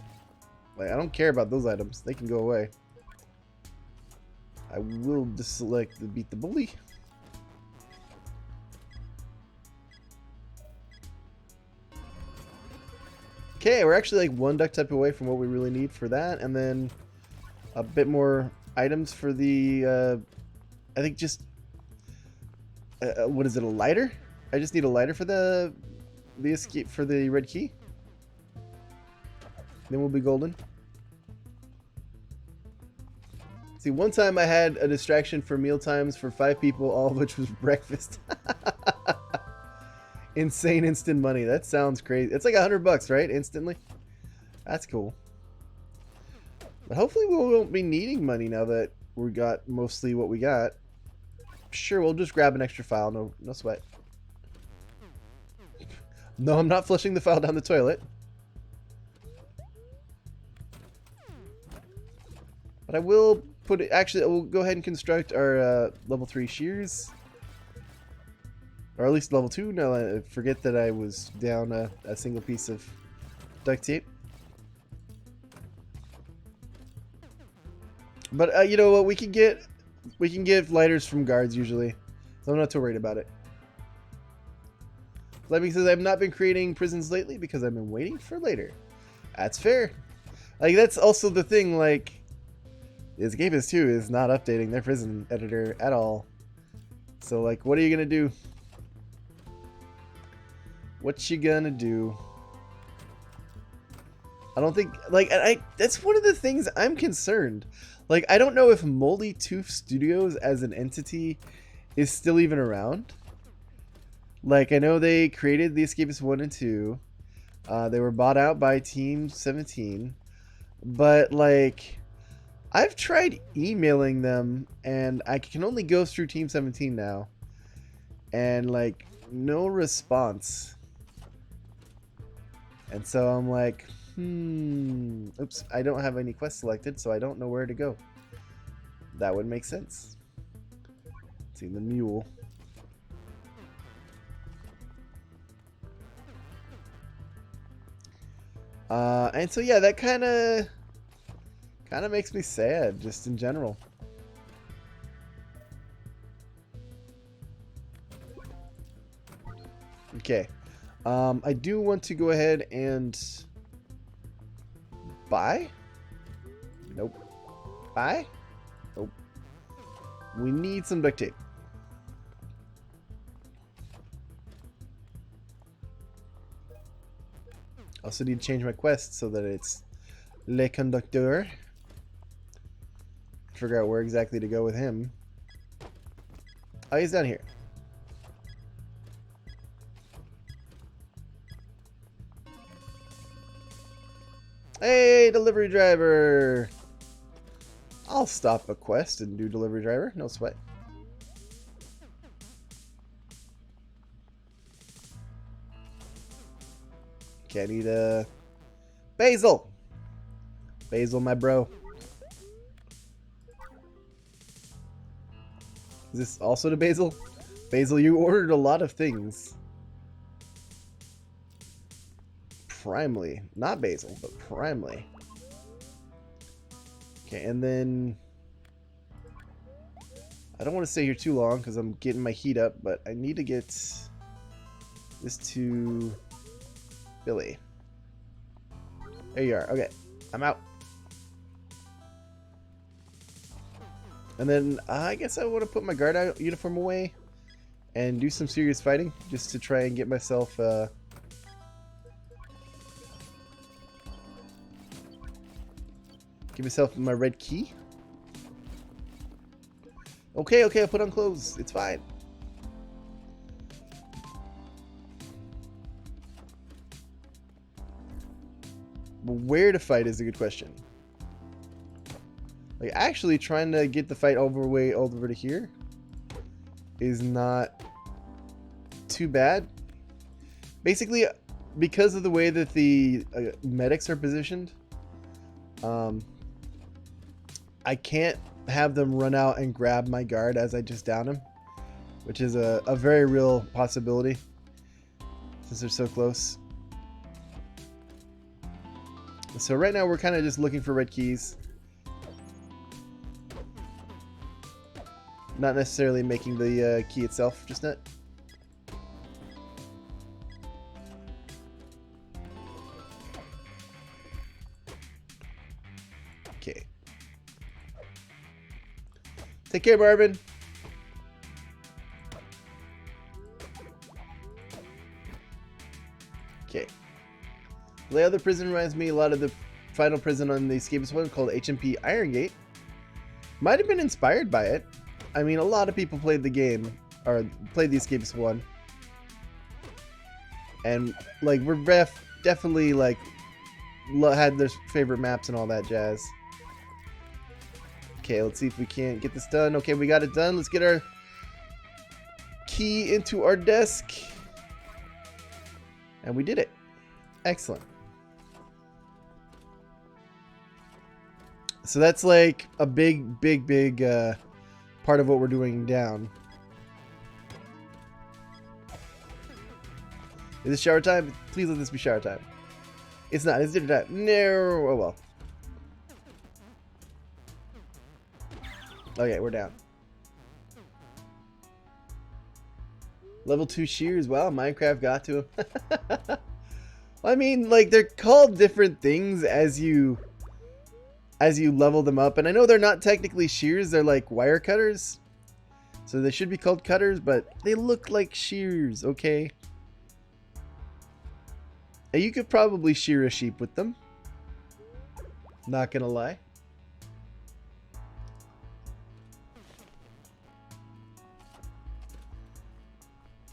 Like, I don't care about those items. They can go away. I will deselect the beat the bully. Okay, we're actually like 1 duct tape away from what we really need for that, and then a bit more items for the I think just what is it, a lighter? I just need a lighter for the escape for the red key. Then we'll be golden. See, one time I had a distraction for meal times for 5 people, all of which was breakfast. Insane instant money. That sounds crazy. It's like $100, right? Instantly. That's cool. But hopefully we won't be needing money now that we got mostly what we got. Sure, we'll just grab an extra file. No sweat. No, I'm not flushing the file down the toilet. But I will put it. Actually, we'll go ahead and construct our level 3 shears. Or at least level 2. Now I forget that I was down a single piece of duct tape. But you know what? We can get lighters from guards usually, so I'm not too worried about it. Fleming says I've not been creating prisons lately because I've been waiting for later. That's fair. Like, that's also the thing. Like, Escapists 2 is not updating their prison editor at all. So like, what are you gonna do? What you gonna do? I don't think, like, that's one of the things I'm concerned. Like, I don't know if Moldy Tooth Studios as an entity is still even around. Like, I know they created the Escapists 1 and 2. They were bought out by Team 17. But, like, I've tried emailing them, and I can only go through Team 17 now. And, like, no response. And so I'm like, oops, I don't have any quests selected, so I don't know where to go. That would make sense. Let's see, the mule. And so yeah, that kind of makes me sad, just in general. Okay. I do want to go ahead and buy. Nope. Buy. Nope. We need some duct tape. Also need to change my quest so that it's Le Conducteur. Figure out where exactly to go with him. Oh, he's down here. Hey, delivery driver! I'll stop a quest and do delivery driver. No sweat. Okay, I need a Basil. Basil, my bro. Is this also to Basil? Basil, you ordered a lot of things. Primely. Not Basil, but primely. Okay, and then... I don't want to stay here too long because I'm getting my heat up, but I need to get this to Billy. There you are. Okay, I'm out. And then I guess I want to put my guard out uniform away and do some serious fighting just to try and get myself give myself my red key. Okay, I'll put on clothes. It's fine. But where to fight is a good question. Like, actually trying to get the fight way over to here is not too bad. Basically, because of the way that the medics are positioned, I can't have them run out and grab my guard as I just down him, which is a very real possibility since they're so close. So right now we're kind of just looking for red keys. Not necessarily making the key itself just yet. Okay. Take care, Marvin. Okay. The other prison reminds me a lot of the final prison on the Escapists one called HMP Iron Gate. Might have been inspired by it. I mean, a lot of people played the game, or played the Escapists one. And, like, we're definitely, like, had their favorite maps and all that jazz. Okay, let's see if we can't get this done. Okay, we got it done. Let's get our key into our desk. And we did it. Excellent. So that's like a big part of what we're doing down. Is this shower time? Please let this be shower time. It's not. It's dinner time. No. Oh well. Okay, we're down. Level 2 shears. Wow, Minecraft got to him. I mean, like, they're called different things as you level them up. And I know they're not technically shears. They're like wire cutters. So they should be called cutters, but they look like shears, okay? And you could probably shear a sheep with them. Not gonna lie.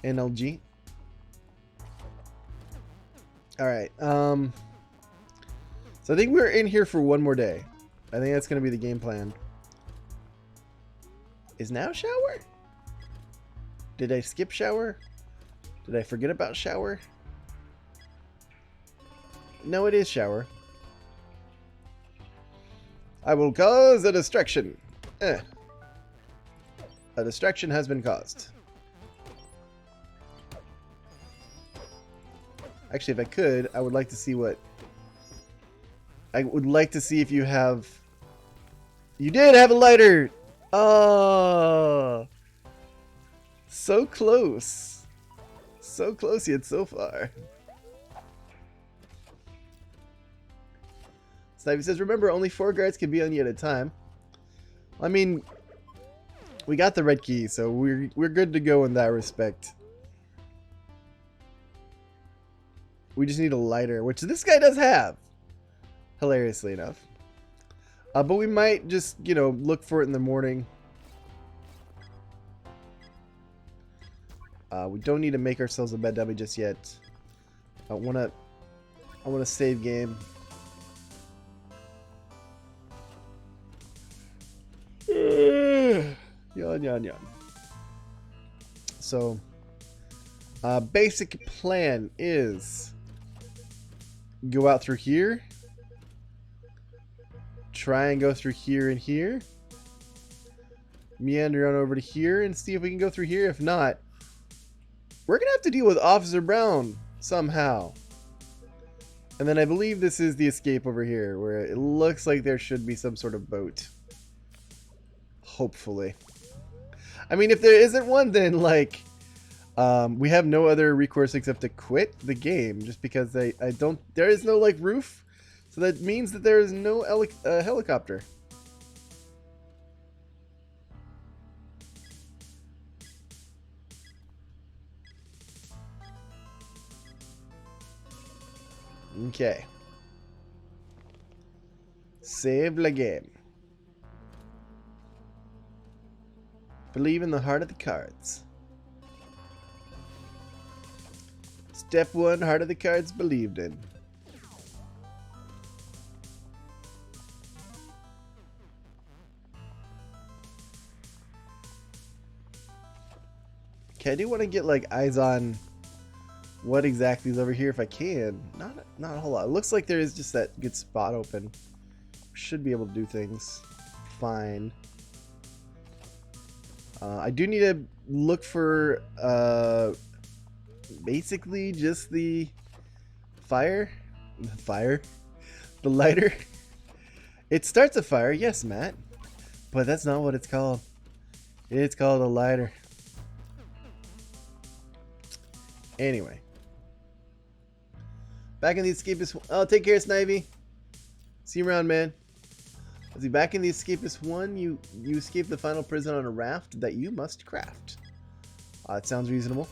NLG. Alright, so I think we're in here for one more day. I think that's going to be the game plan. Is now shower? Did I skip shower? Did I forget about shower? No, it is shower. I will cause a distraction. A distraction has been caused. Actually, if I could, I would like to see what... I would like to see if you have... You did have a lighter! Oh! So close. So close yet so far. Snivy says, remember, only 4 guards can be on you at a time. I mean, we got the red key, so we're good to go in that respect. We just need a lighter, which this guy does have, hilariously enough. But we might just, you know, look for it in the morning. We don't need to make ourselves a bed dummy just yet. I wanna save game. Yawn, yawn, yawn. So, basic plan is go out through here, try and go through here and here, meander on over to here and see if we can go through here. If not, we're gonna have to deal with Officer Brown somehow. And then I believe this is the escape over here, where it looks like there should be some sort of boat. Hopefully. I mean, if there isn't one, then like we have no other recourse except to quit the game, just because there is no like roof, so that means that there is no helicopter. Okay. Save the game. Believe in the heart of the cards. Step 1, heart of the cards believed in. Okay, I do want to get like eyes on what exactly is over here if I can. Not a whole lot. It looks like there is just that good spot open. Should be able to do things fine. I do need to look for basically just the the lighter. It starts a fire, yes, Matt, but that's not what it's called. It's called a lighter. Anyway, back in the Escapist. Oh, take care, Snivy. See you around, man. Let's see, back in the Escapist 1, you escape the final prison on a raft that you must craft. That sounds reasonable.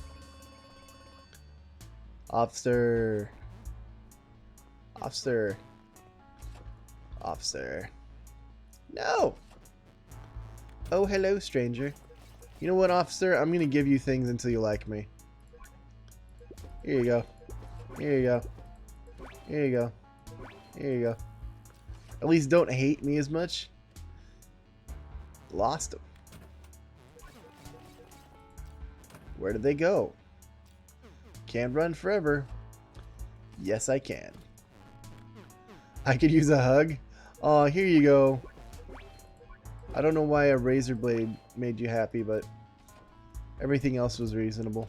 Officer. No! Oh, hello, stranger. You know what, officer? I'm gonna give you things until you like me. Here you go. Here you go. Here you go. Here you go. At least don't hate me as much. Lost them. Where did they go? Can't run forever. Yes, I can. I could use a hug. Oh, here you go. I don't know why a razor blade made you happy, but everything else was reasonable.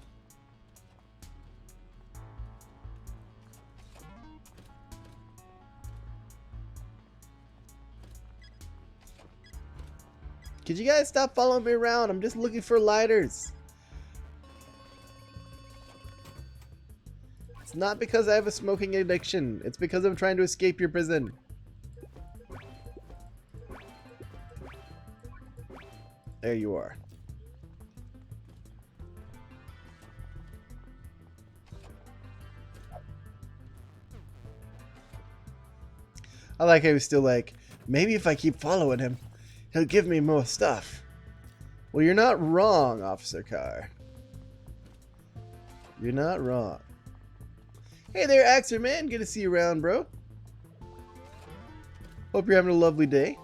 Could you guys stop following me around? I'm just looking for lighters. It's not because I have a smoking addiction. It's because I'm trying to escape your prison. There you are. I like how he was still like, maybe if I keep following him, he'll give me more stuff. Well, you're not wrong, Officer Carr. You're not wrong. Hey there, Axer Man. Good to see you around, bro. Hope you're having a lovely day.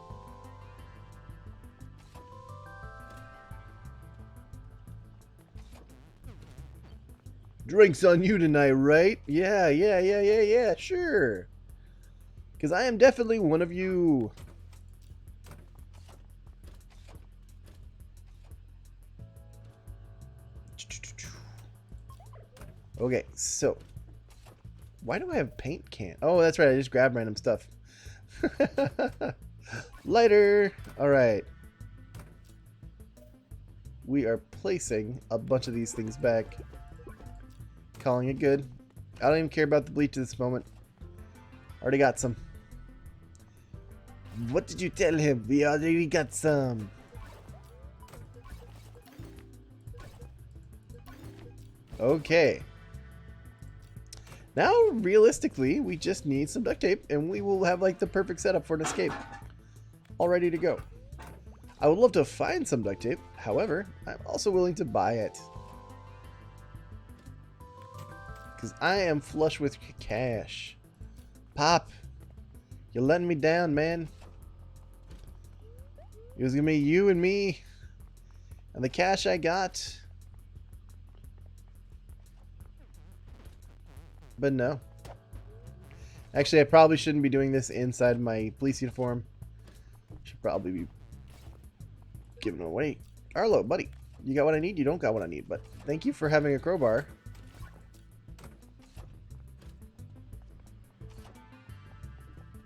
Drinks on you tonight, right? Yeah, sure. Because I am definitely one of you. Okay, so why do I have paint can? Oh, that's right. I just grabbed random stuff. Lighter. All right. We are placing a bunch of these things back Calling it good. I don't even care about the bleach at this moment. Already got some. What did you tell him? We already got some. Okay. Now, realistically, we just need some duct tape, and we will have like the perfect setup for an escape. All ready to go. I would love to find some duct tape. However, I'm also willing to buy it. Because I am flush with cash. Pop, you're letting me down, man. It was going to be you and me. And the cash I got. But no. Actually, I probably shouldn't be doing this inside my police uniform. Should probably be giving it away. Arlo, buddy. You got what I need? You don't got what I need. But thank you for having a crowbar.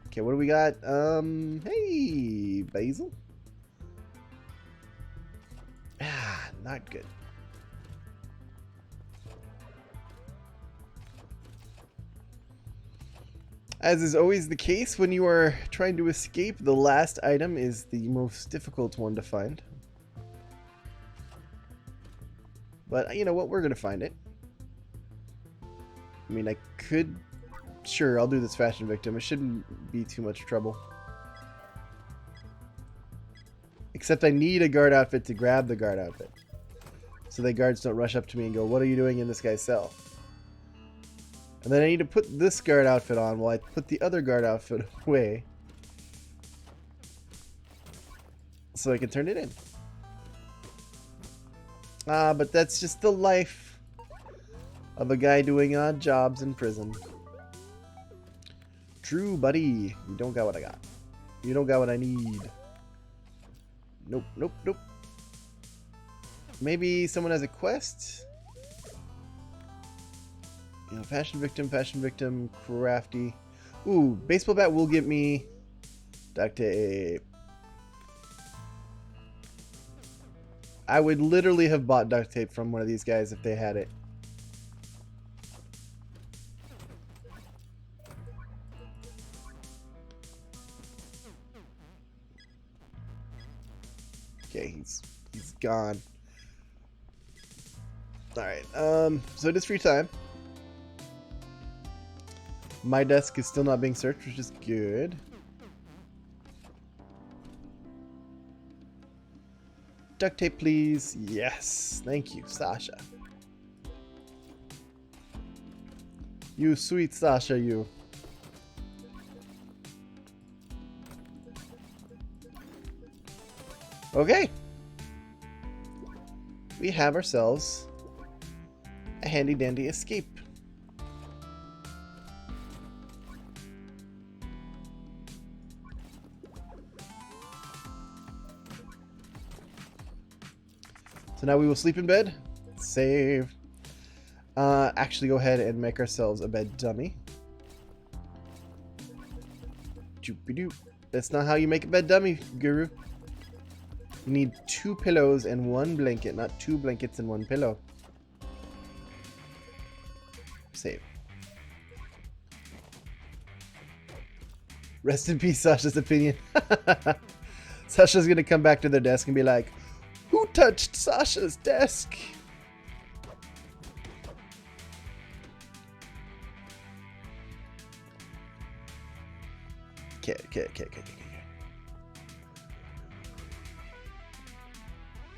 Okay, what do we got? Hey, basil. Ah, not good. As is always the case when you are trying to escape, the last item is the most difficult one to find. But you know what? We're going to find it. I mean, I could... Sure, I'll do this fashion victim. It shouldn't be too much trouble. Except I need a guard outfit to grab the guard outfit. So the guards don't rush up to me and go, what are you doing in this guy's cell? And then I need to put this guard outfit on while I put the other guard outfit away. So I can turn it in. But that's just the life of a guy doing odd jobs in prison. True, buddy. You don't got what I got. You don't got what I need. Nope, nope, nope. Maybe someone has a quest? You know, fashion victim, crafty. Ooh, baseball bat will get me duct tape. I would literally have bought duct tape from one of these guys if they had it. Okay, he's gone. Alright, so it is free time. My desk is still not being searched, which is good. Duct tape, please. Yes. Thank you, Sasha. You sweet Sasha, you. Okay. We have ourselves a handy dandy escape. So now we will sleep in bed. Save. Actually go ahead and make ourselves a bed dummy. Doop-a-doop. That's not how you make a bed dummy, Guru. You need 2 pillows and 1 blanket, not 2 blankets and 1 pillow. Save. Rest in peace, Sasha's opinion. Sasha's gonna come back to their desk and be like, who touched Sasha's desk? Okay.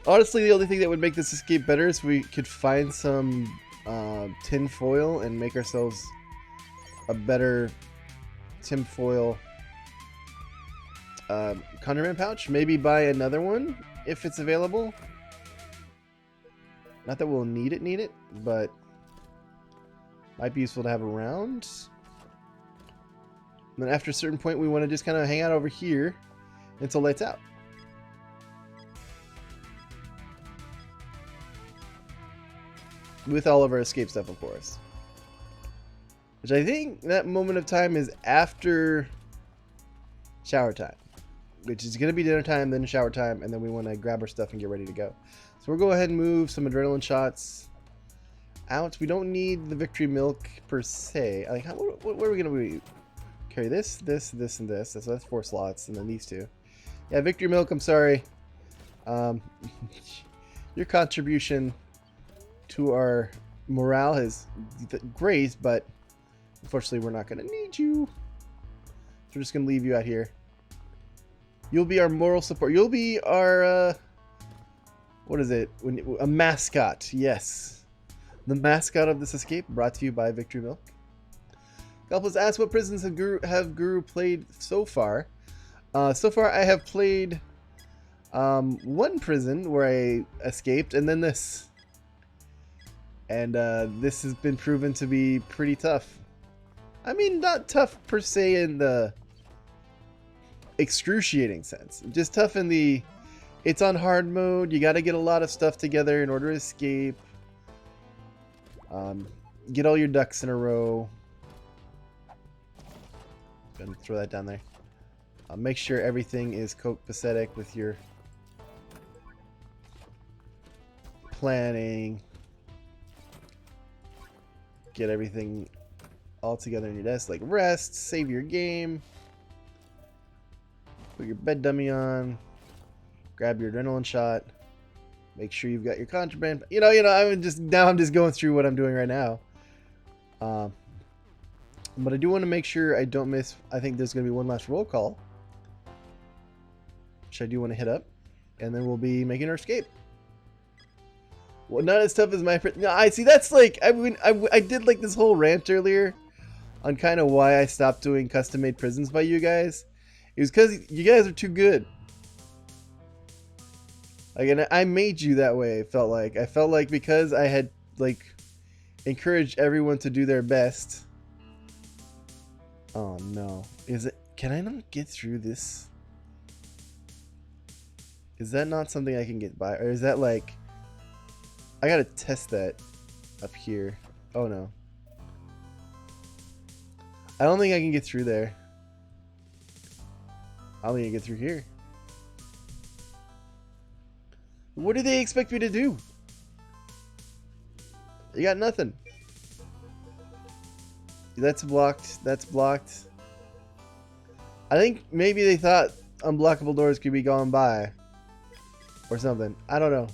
Honestly, the only thing that would make this escape better is we could find some tin foil and make ourselves a better tin foil condiment pouch. Maybe buy another one if it's available. Not that we'll need it, but might be useful to have around. And then after a certain point, we want to just kind of hang out over here until lights out. With all of our escape stuff, of course. Which I think that moment of time is after shower time. Which is going to be dinner time, then shower time, and then we want to grab our stuff and get ready to go. So we'll go ahead and move some adrenaline shots. out. We don't need the victory milk per se. Like, what are we gonna be? Carry this, this, this, and this. So that's 4 slots, and then these 2. Yeah, victory milk. I'm sorry. Your contribution to our morale is great, but unfortunately, we're not gonna need you. So we're just gonna leave you out here. You'll be our moral support. You'll be our what is it? A mascot. Yes. The mascot of this escape, brought to you by Victory Milk. Couples ask, what prisons have Guru played so far? So far, I have played 1 prison where I escaped, and then this. And this has been proven to be pretty tough. I mean, not tough per se in the excruciating sense. Just tough in the, it's on hard mode. You got to get a lot of stuff together in order to escape. Get all your ducks in a row. Gonna throw that down there. Make sure everything is copacetic with your planning. Get everything all together in your desk, like rest, save your game, put your bed dummy on, grab your adrenaline shot, make sure you've got your contraband. You know, I'm just going through what I'm doing right now. But I do want to make sure I don't miss. I think there's going to be one last roll call, which I do want to hit up, and then we'll be making our escape. Well, not as tough as my. No, I see. That's like I did like this whole rant earlier on kind of why I stopped doing custom-made prisons by you guys. It was because you guys are too good. Like, and I made you that way. I felt like because I had like encouraged everyone to do their best. Oh no! Is it? Can I not get through this? Is that not something I can get by, or is that like? I gotta test that up here. Oh no. I don't think I can get through there. I only can get through here. What do they expect me to do? You got nothing. That's blocked. That's blocked. I think maybe they thought unblockable doors could be gone by. Or something. I don't know.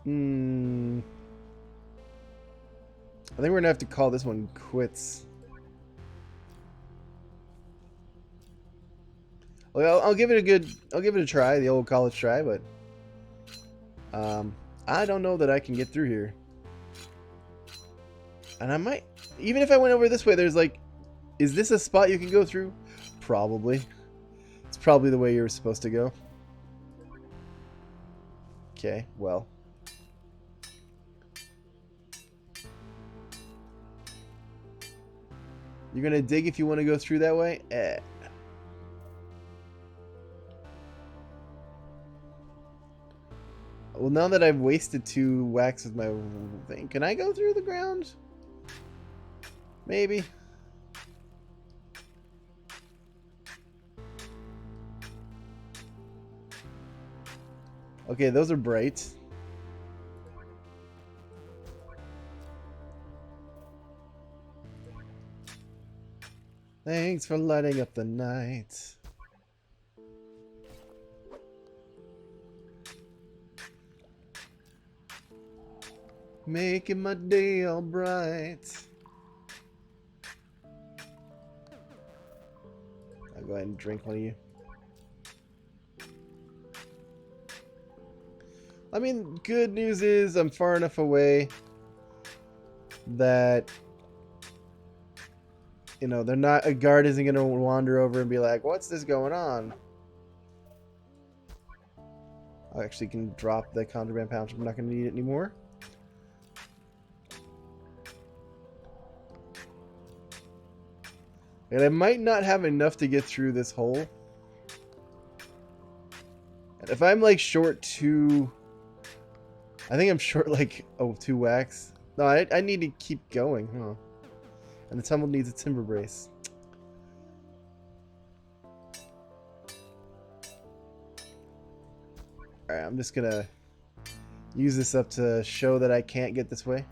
I think we're gonna have to call this one quits. Well, I'll give it a try, the old college try, but I don't know that I can get through here. And I might, even if I went over this way, there's like, is this a spot you can go through? Probably. It's probably the way you're supposed to go. Okay, well. You're gonna dig if you want to go through that way? Well, now that I've wasted 2 wax with my thing, can I go through the ground? Maybe. Okay, those are bright. Thanks for lighting up the night. Making my day all bright. I'll go ahead and drink one of you. I mean, good news is I'm far enough away that, you know, they're not, a guard isn't going to wander over and be like, what's this going on? I actually can drop the contraband pouch. I'm not going to need it anymore. And I might not have enough to get through this hole. And if I'm like short 2, I think I'm short like, 2 wax. No, I need to keep going, huh? And the tumble needs a timber brace. Alright, I'm just gonna use this up to show that I can't get this way.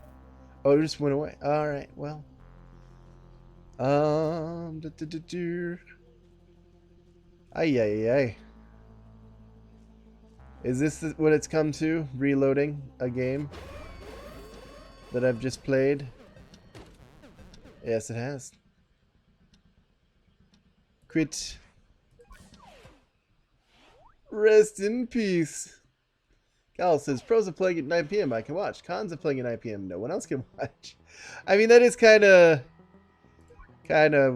Oh, it just went away. Alright, well. Ay, ay, ay. Is this what it's come to? Reloading a game that I've just played? Yes, it has. Quit. Rest in peace. Cal says, pros are playing at 9 p.m. I can watch. Cons are playing at 9 p.m. No one else can watch. I mean, that is kind of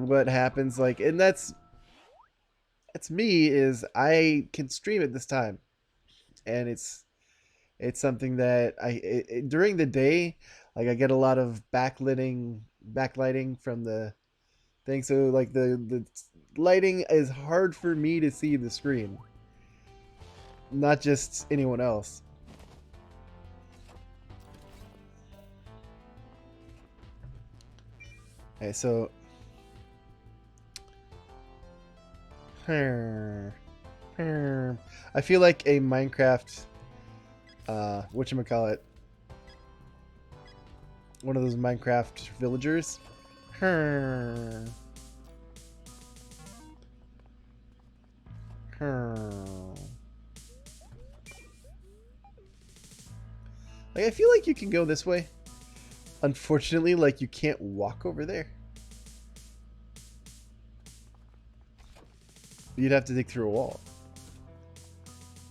what happens. Like, and that's me, is I can stream at this time. And it's something that during the day, like, I get a lot of backlighting from the thing. So, like, the lighting is hard for me to see the screen. Not just anyone else. Okay, so I feel like a Minecraft whatchamacallit, one of those Minecraft villagers. Like, I feel like you can go this way. Unfortunately, like, you can't walk over there. You'd have to dig through a wall.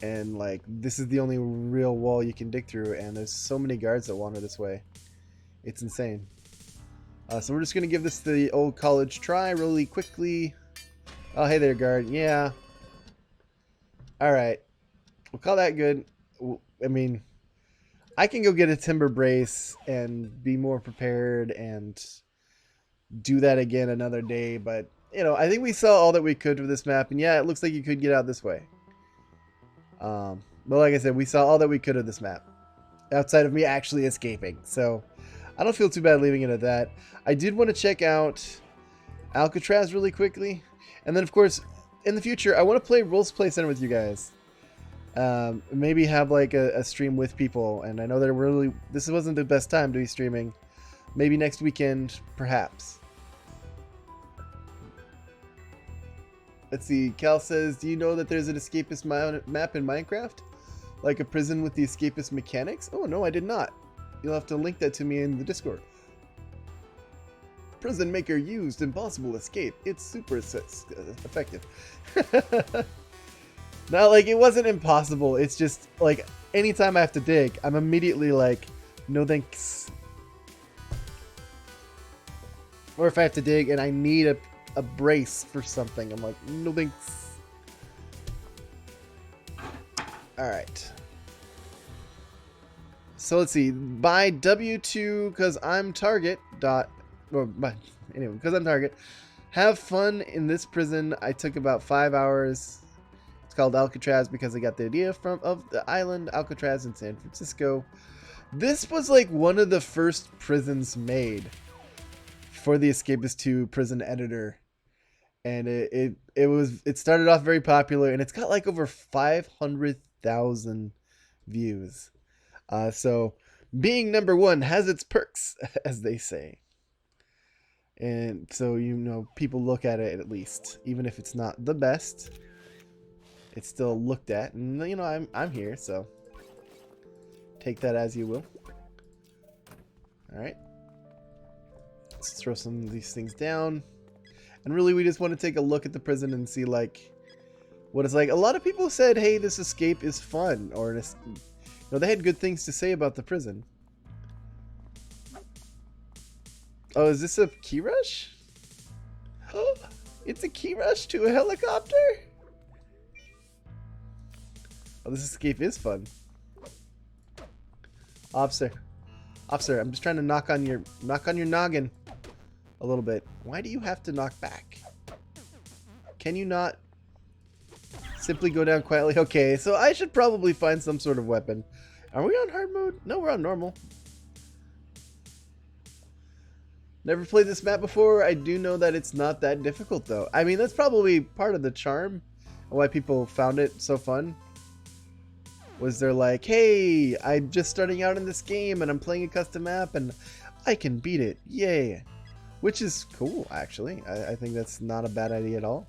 And, like, this is the only real wall you can dig through, and there's so many guards that wander this way. It's insane. So we're just going to give this the old college try really quickly. Oh, hey there, guard. Yeah. Alright. We'll call that good. I mean, I can go get a timber brace and be more prepared and do that again another day, but, you know, I think we saw all that we could with this map, and yeah, it looks like you could get out this way. But like I said, we saw all that we could of this map, outside of me actually escaping, so I don't feel too bad leaving it at that. I did want to check out Alcatraz really quickly, and then, of course, in the future, I want to play Role's Play Center with you guys. Maybe have like a stream with people, and I know that this wasn't the best time to be streaming. Maybe next weekend, perhaps. Let's see. Cal says, do you know that there's an escapist map in Minecraft? Like a prison with the escapist mechanics? Oh, no, I did not. You'll have to link that to me in the Discord. Prison maker used, impossible escape. It's super effective. Now, like, it wasn't impossible. It's just, like, anytime I have to dig, I'm immediately like, no thanks. Or if I have to dig and I need a brace for something, I'm like, no thanks. Alright. So let's see. By W2, because I'm target, anyway, because I'm target. Have fun in this prison. I took about 5 hours. Called Alcatraz because I got the idea of the island Alcatraz in San Francisco. This was like one of the first prisons made for the Escapist 2 prison editor, and it started off very popular, and it's got like over 500,000 views. So being number one has its perks, as they say. And so, you know, people look at it at least, even if it's not the best. It's still looked at, and you know, I'm here, so take that as you will. All right, let's throw some of these things down, and really, we just want to take a look at the prison and see like what it's like. A lot of people said, "Hey, this escape is fun," or you know, they had good things to say about the prison. Oh, is this a key rush? Oh, it's a key rush to a helicopter. Oh, this escape is fun. Officer, I'm just trying to knock on your noggin a little bit. Why do you have to knock back? Can you not simply go down quietly? Okay, so I should probably find some sort of weapon. Are we on hard mode? No, we're on normal. Never played this map before. I do know that it's not that difficult, though. I mean, that's probably part of the charm and why people found it so fun. Was they're like, hey, I'm just starting out in this game and I'm playing a custom map and I can beat it. Yay. Which is cool, actually. I think that's not a bad idea at all.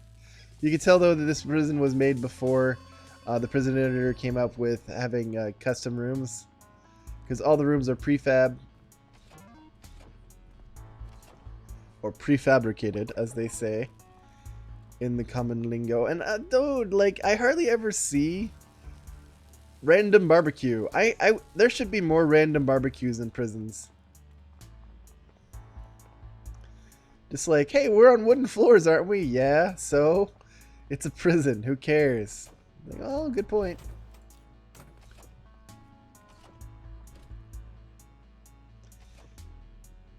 You can tell, though, that this prison was made before the prison editor came up with having custom rooms. Because all the rooms are prefab. Or prefabricated, as they say in the common lingo. And dude, like, I hardly ever see random barbecue. There should be more random barbecues in prisons. Just like, hey, we're on wooden floors, aren't we? Yeah, so it's a prison. Who cares? Like, oh, good point.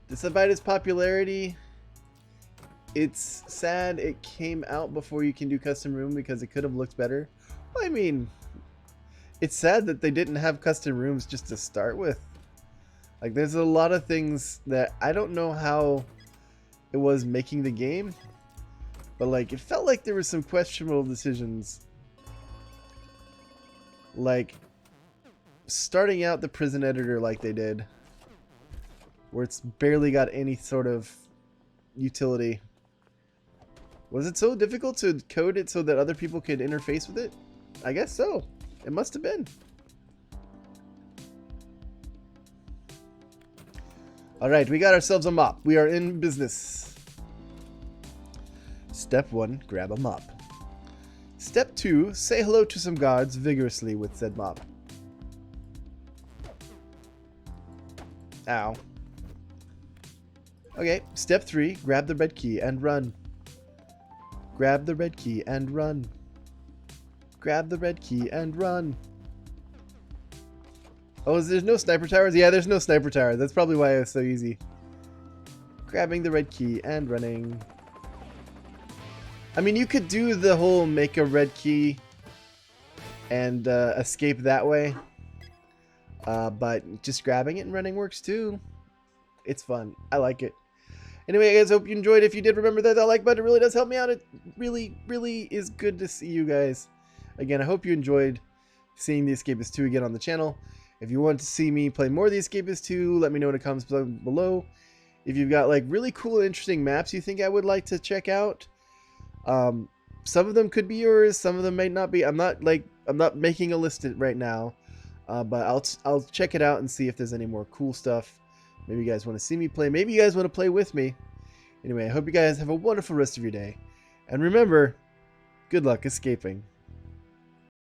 Despite its popularity, it's sad it came out before you can do custom room because it could have looked better. Well, I mean, it's sad that they didn't have custom rooms just to start with. Like, there's a lot of things that I don't know how it was making the game, but like, it felt like there were some questionable decisions. Like, starting out the prison editor like they did, where it's barely got any sort of utility. Was it so difficult to code it so that other people could interface with it? I guess so. It must have been. Alright, we got ourselves a mop. We are in business. Step 1, grab a mop. Step 2, say hello to some guards vigorously with said mop. Ow. Okay, step 3, grab the red key and run. Grab the red key and run. Grab the red key and run. Oh, there's no sniper towers? Yeah, there's no sniper tower. That's probably why it was so easy. Grabbing the red key and running. I mean, you could do the whole make a red key and escape that way. But just grabbing it and running works too. It's fun. I like it. Anyway, guys, hope you enjoyed. If you did, remember that like button really does help me out. It really, really is good to see you guys. Again, I hope you enjoyed seeing The Escapists 2 again on the channel. If you want to see me play more of The Escapists 2, let me know in the comments below. If you've got like really cool and interesting maps you think I would like to check out, some of them could be yours, some of them might not be. I'm not making a list right now, but I'll check it out and see if there's any more cool stuff. Maybe you guys want to see me play. Maybe you guys want to play with me. Anyway, I hope you guys have a wonderful rest of your day. And remember, good luck escaping.